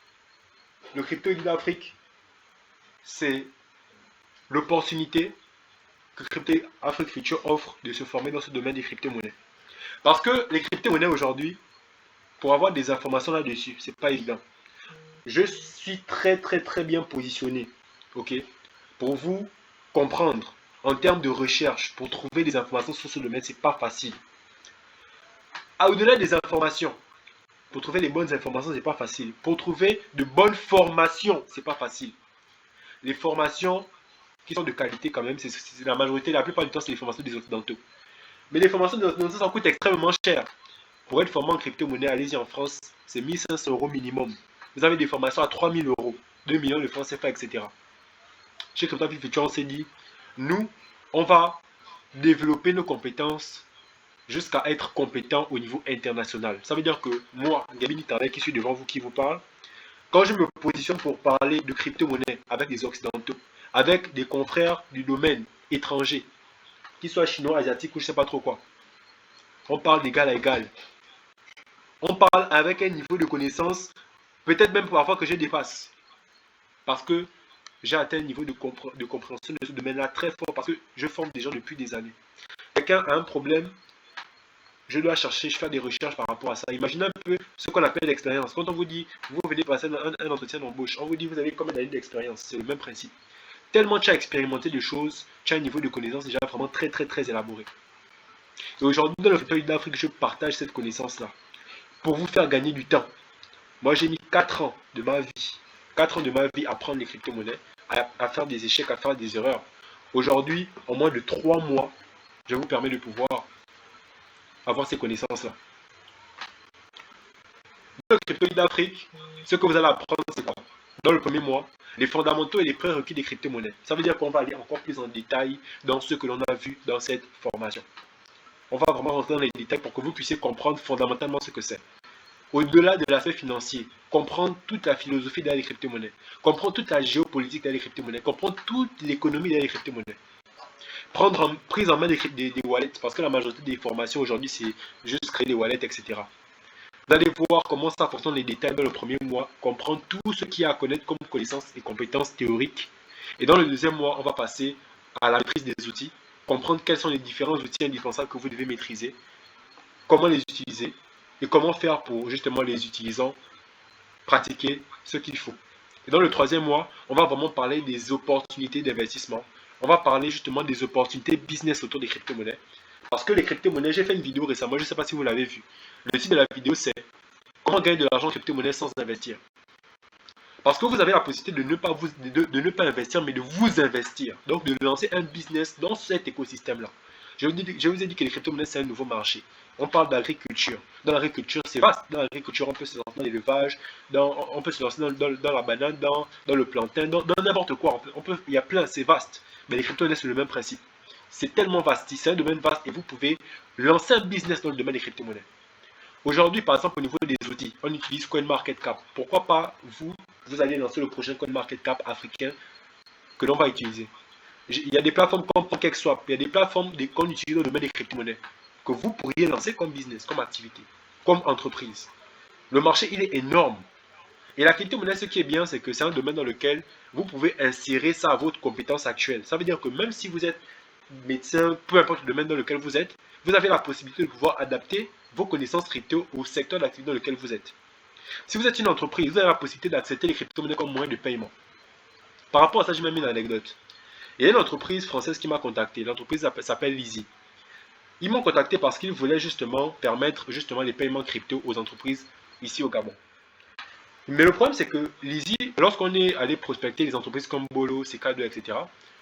le Crypto Elite d'Afrique, c'est l'opportunité que Crypto Afrique Future offre de se former dans ce domaine des crypto-monnaies. Parce que les crypto-monnaies aujourd'hui, pour avoir des informations là-dessus, c'est pas évident. Je suis très bien positionné, ok, pour vous comprendre en termes de recherche, pour trouver des informations sur ce domaine, c'est pas facile. Au-delà des informations, pour trouver les bonnes informations, c'est pas facile. Pour trouver de bonnes formations, c'est pas facile. Les formations qui sont de qualité quand même, c'est la majorité, la plupart du temps, c'est les formations des occidentaux. Mais les formations des occidentaux, ça coûte extrêmement cher. Pour être formé en crypto-monnaie, allez-y en France, c'est 1500 € minimum. Vous avez des formations à 3000 €, 2 millions de francs CFA, etc. Chez Crypto Afrique Future, on s'est dit, nous, on va développer nos compétences jusqu'à être compétent au niveau international. Ça veut dire que moi, Gabi Nitarek, qui suis devant vous, qui vous parle, quand je me positionne pour parler de crypto-monnaie avec des occidentaux, avec des confrères du domaine étranger, qu'ils soient chinois, asiatiques ou je ne sais pas trop quoi, on parle d'égal à égal. On parle avec un niveau de connaissance, peut-être même parfois que je dépasse. Parce que j'ai atteint un niveau de compréhension de ce domaine-là très fort, parce que je forme des gens depuis des années. Quelqu'un a un problème, je dois chercher, je fais des recherches par rapport à ça. Imaginez un peu ce qu'on appelle l'expérience. Quand on vous dit, vous venez passer un entretien d'embauche, on vous dit, vous avez combien d'années d'expérience? C'est le même principe. Tellement tu as expérimenté des choses, tu as un niveau de connaissance déjà vraiment très élaboré. Et aujourd'hui, dans le Crypto Elite d'Afrique, je partage cette connaissance-là pour vous faire gagner du temps. Moi, j'ai mis 4 ans de ma vie, 4 ans de ma vie à prendre les crypto-monnaies, à faire des échecs, à faire des erreurs. Aujourd'hui, en moins de 3 mois, je vous permets de pouvoir avoir ces connaissances-là. Dans le crypto d'Afrique, ce que vous allez apprendre, c'est quoi? Dans le premier mois, les fondamentaux et les prérequis des crypto-monnaies. Ça veut dire qu'on va aller encore plus en détail dans ce que l'on a vu dans cette formation. On va vraiment rentrer dans les détails pour que vous puissiez comprendre fondamentalement ce que c'est. Au-delà de l'aspect financier, comprendre toute la philosophie derrière les crypto-monnaies, comprendre toute la géopolitique derrière les crypto-monnaies, comprendre toute l'économie derrière les crypto-monnaies. Prise en main des wallets, parce que la majorité des formations aujourd'hui, c'est juste créer des wallets, etc. Vous allez voir comment ça fonctionne les détails dans le premier mois, comprendre tout ce qu'il y a à connaître comme connaissances et compétences théoriques. Et dans le deuxième mois, on va passer à la maîtrise des outils, comprendre quels sont les différents outils indispensables que vous devez maîtriser, comment les utiliser et comment faire pour justement les utilisant, pratiquer ce qu'il faut. Et dans le troisième mois, on va vraiment parler des opportunités d'investissement. On va parler justement des opportunités business autour des crypto-monnaies. Parce que les crypto-monnaies, j'ai fait une vidéo récemment, je ne sais pas si vous l'avez vu. Le titre de la vidéo, c'est comment gagner de l'argent en crypto-monnaie sans investir. Parce que vous avez la possibilité de ne pas investir, mais de vous investir. Donc de lancer un business dans cet écosystème-là. Je vous ai dit que les crypto-monnaies, c'est un nouveau marché. On parle d'agriculture. Dans l'agriculture, c'est vaste. Dans l'agriculture, on peut se lancer dans l'élevage, on peut se lancer dans la banane, dans le plantain, dans n'importe quoi. Il y a plein, c'est vaste. Mais les crypto-monnaies, c'est le même principe. C'est tellement vaste, c'est un domaine vaste et vous pouvez lancer un business dans le domaine des crypto-monnaies. Aujourd'hui, par exemple, au niveau des outils, on utilise CoinMarketCap. Pourquoi pas vous allez lancer le prochain CoinMarketCap africain que l'on va utiliser. Il y a des plateformes comme PancakeSwap, il y a des plateformes qu'on utilise dans le domaine des crypto-monnaies que vous pourriez lancer comme business, comme activité, comme entreprise. Le marché, il est énorme. Et la crypto-monnaie, ce qui est bien, c'est que c'est un domaine dans lequel vous pouvez insérer ça à votre compétence actuelle. Ça veut dire que même si vous êtes médecin, peu importe le domaine dans lequel vous êtes, vous avez la possibilité de pouvoir adapter vos connaissances crypto au secteur d'activité dans lequel vous êtes. Si vous êtes une entreprise, vous avez la possibilité d'accepter les crypto-monnaies comme moyen de paiement. Par rapport à ça, je m'ai mis une anecdote. Il y a une entreprise française qui m'a contacté. L'entreprise s'appelle Lizzy. Ils m'ont contacté parce qu'ils voulaient justement permettre les paiements crypto aux entreprises ici au Gabon. Mais le problème, c'est que Lizzy, lorsqu'on est allé prospecter les entreprises comme Bolo, CK2, etc.,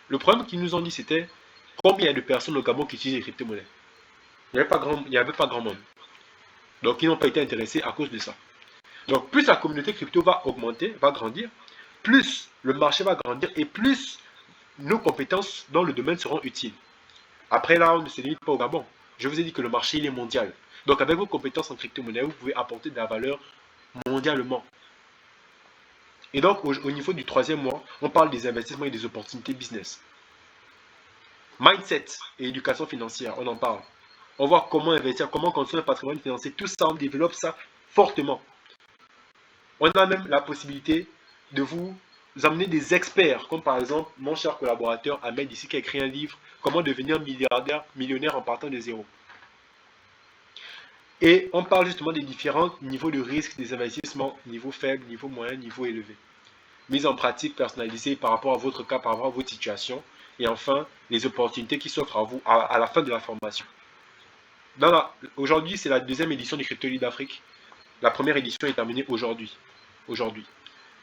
le problème qu'ils nous ont dit, c'était combien il y a de personnes au Gabon qui utilisent les crypto-monnaies. Il n'y avait pas grand monde. Donc, ils n'ont pas été intéressés à cause de ça. Donc, plus la communauté crypto va augmenter, va grandir, plus le marché va grandir et plus nos compétences dans le domaine seront utiles. Après, là, on ne se limite pas au Gabon. Je vous ai dit que le marché, il est mondial. Donc, avec vos compétences en crypto-monnaie, vous pouvez apporter de la valeur mondialement. Et donc, au niveau du troisième mois, on parle des investissements et des opportunités business. Mindset et éducation financière, on en parle. On voit comment investir, comment construire un patrimoine financier. Tout ça, on développe ça fortement. On a même la possibilité de vous amener des experts, comme par exemple mon cher collaborateur Ahmed ici qui a écrit un livre, Comment devenir millionnaire en partant de zéro. Et on parle justement des différents niveaux de risque des investissements, niveau faible, niveau moyen, niveau élevé. Mise en pratique personnalisée par rapport à votre cas, par rapport à votre situation. Et enfin, les opportunités qui s'offrent à vous à la fin de la formation. Aujourd'hui, c'est la deuxième édition du Crypto League d'Afrique. La première édition est terminée aujourd'hui.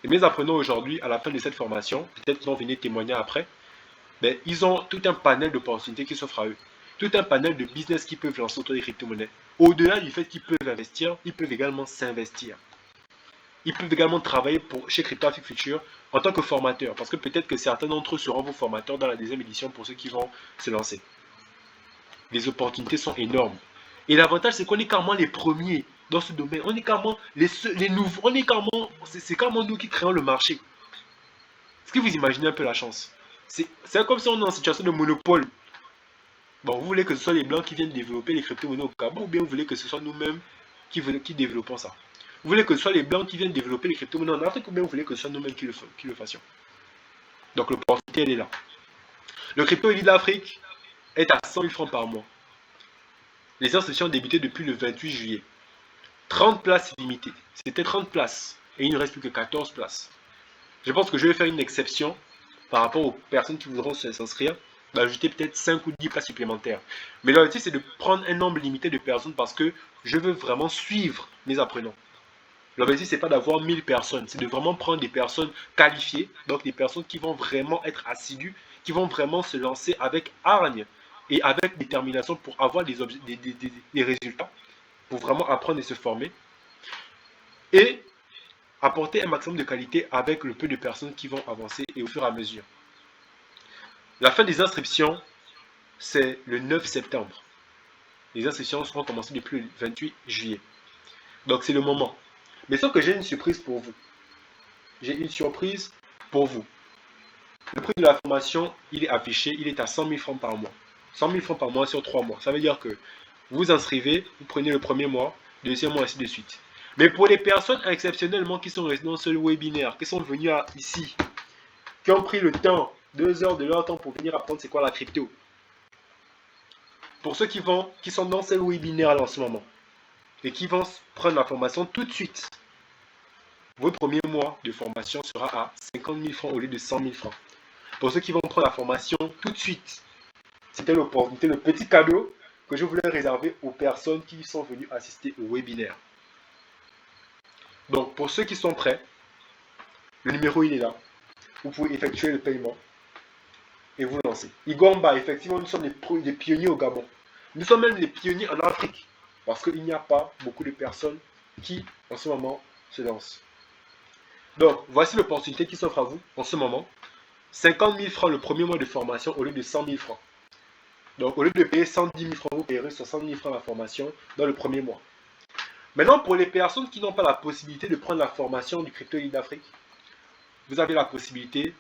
Et mes apprenants aujourd'hui, à la fin de cette formation, peut-être qu'ils vont venir témoigner après, mais ils ont tout un panel d'opportunités qui s'offrent à eux. Tout un panel de business qu'ils peuvent lancer autour des crypto-monnaies. Au-delà du fait qu'ils peuvent investir, ils peuvent également s'investir. Ils peuvent également travailler chez Crypto Afrique Future en tant que formateurs, parce que peut-être que certains d'entre eux seront vos formateurs dans la deuxième édition pour ceux qui vont se lancer. Les opportunités sont énormes. Et l'avantage, c'est qu'on est carrément les premiers dans ce domaine. On est carrément les nouveaux. C'est carrément nous qui créons le marché. Est-ce que vous imaginez un peu la chance? C'est comme si on est en situation de monopole. Bon, vous voulez que ce soit les Blancs qui viennent développer les crypto-monnaies au Gabon, ou bien vous voulez que ce soit nous-mêmes qui développons ça? Vous voulez que ce soit les Blancs qui viennent développer les crypto-monnaies en Afrique, ou bien vous voulez que ce soit nous-mêmes qui le fassions? Donc l'opportunité, elle est là. Le Crypto Elite d'Afrique est à 100 000 francs par mois. Les inscriptions ont débuté depuis le 28 juillet. 30 places limitées. C'était 30 places. Et il ne reste plus que 14 places. Je pense que je vais faire une exception par rapport aux personnes qui voudront s'inscrire, d'ajouter peut-être 5 ou 10 places supplémentaires. Mais l'objectif, c'est de prendre un nombre limité de personnes parce que je veux vraiment suivre mes apprenants. L'objectif, ce n'est pas d'avoir 1000 personnes, c'est de vraiment prendre des personnes qualifiées, donc des personnes qui vont vraiment être assidues, qui vont vraiment se lancer avec hargne et avec détermination pour avoir des résultats, pour vraiment apprendre et se former, et apporter un maximum de qualité avec le peu de personnes qui vont avancer et au fur et à mesure. La fin des inscriptions, c'est le 9 septembre. Les inscriptions seront commencées depuis le 28 juillet. Donc c'est le moment. Mais sauf que j'ai une surprise pour vous. J'ai une surprise pour vous. Le prix de la formation, il est affiché, il est à 100 000 francs par mois. 100 000 francs par mois sur 3 mois. Ça veut dire que vous vous inscrivez, vous prenez le premier mois, le deuxième mois, ainsi de suite. Mais pour les personnes exceptionnellement qui sont restées dans ce webinaire, qui sont venues ici, qui ont pris le temps, 2 heures de leur temps pour venir apprendre c'est quoi la crypto. Pour ceux qui sont dans ce webinaire là en ce moment, et qui vont prendre la formation tout de suite, votre premier mois de formation sera à 50 000 francs au lieu de 100 000 francs. Pour ceux qui vont prendre la formation tout de suite, c'était l'opportunité, le petit cadeau que je voulais réserver aux personnes qui sont venues assister au webinaire. Donc, pour ceux qui sont prêts, le numéro il est là. Vous pouvez effectuer le paiement et vous lancer. Igomba, effectivement, nous sommes des pionniers au Gabon. Nous sommes même les pionniers en Afrique parce qu'il n'y a pas beaucoup de personnes qui, en ce moment, se lancent. Donc, voici l'opportunité qui s'offre à vous en ce moment. 50 000 francs le premier mois de formation au lieu de 100 000 francs. Donc, au lieu de payer 110 000 francs, vous payerez 60 000 francs la formation dans le premier mois. Maintenant, pour les personnes qui n'ont pas la possibilité de prendre la formation du Crypto League d'Afrique, vous avez la possibilité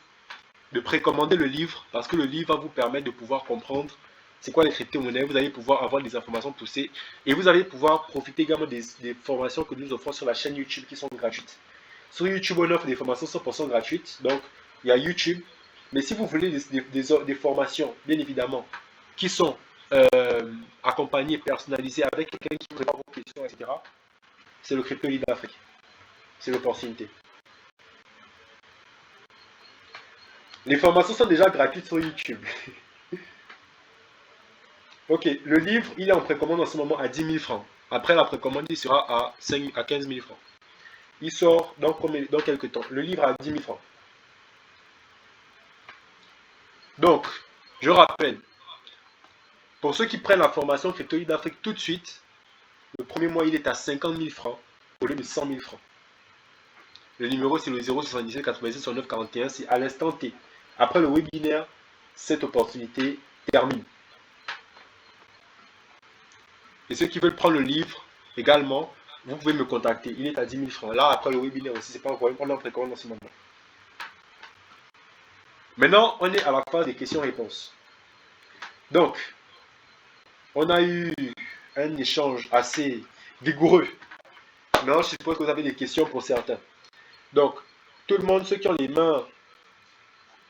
de précommander le livre parce que le livre va vous permettre de pouvoir comprendre c'est quoi les crypto-monnaies. Vous allez pouvoir avoir des informations poussées et vous allez pouvoir profiter également des formations que nous offrons sur la chaîne YouTube qui sont gratuites. Sur YouTube, on offre des formations 100% gratuites. Donc, il y a YouTube. Mais si vous voulez des formations, bien évidemment, qui sont accompagnées, personnalisées, avec quelqu'un qui prépare vos questions, etc., c'est le Crypto League d'Afrique. C'est l'opportunité. Les formations sont déjà gratuites sur YouTube. Ok, le livre, il est en précommande en ce moment à 10 000 francs. Après la précommande, il sera à 15 000 francs. Il sort dans quelques temps. Le livre à 10 000 francs. Donc, je rappelle, pour ceux qui prennent la formation Crypto League d'Afrique tout de suite, le premier mois, il est à 50 000 francs au lieu de 100 000 francs. Le numéro, c'est le 077 86 69 41. C'est à l'instant T. Après le webinaire, cette opportunité termine. Et ceux qui veulent prendre le livre également, vous pouvez me contacter. Il est à 10 000 francs. Là, après le webinaire aussi, c'est pas encore on est en précommande en ce moment. Maintenant, on est à la phase des questions-réponses. Donc, on a eu un échange assez vigoureux. Maintenant, je suppose que vous avez des questions pour certains. Donc, tout le monde, ceux qui ont les mains.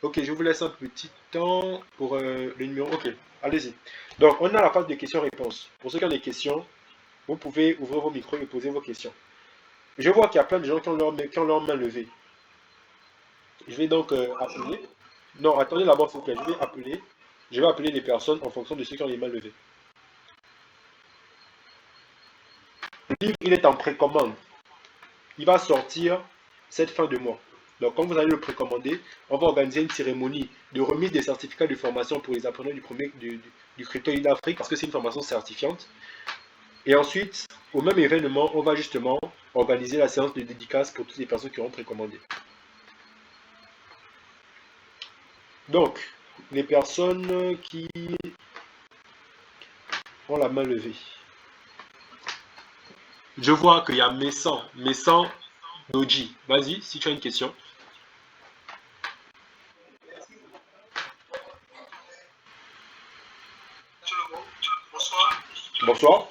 Ok, je vous laisse un petit temps pour le numéro. Ok, allez-y. Donc, on est à la phase des questions-réponses. Pour ceux qui ont des questions, vous pouvez ouvrir vos micros et poser vos questions. Je vois qu'il y a plein de gens qui ont leur main levée. Je vais donc appeler. Non, attendez d'abord, s'il vous plaît. Je vais appeler. Je vais appeler les personnes en fonction de ceux qui ont les mains levées. Le livre, il est en précommande. Il va sortir cette fin de mois. Donc, quand vous allez le précommander, on va organiser une cérémonie de remise des certificats de formation pour les apprenants du Crypto League d'Afrique parce que c'est une formation certifiante. Et ensuite, au même événement, on va justement organiser la séance de dédicace pour toutes les personnes qui auront précommandé. Donc, les personnes qui ont la main levée. Je vois qu'il y a Messan Doji. Vas-y, si tu as une question. Bonsoir. Bonsoir.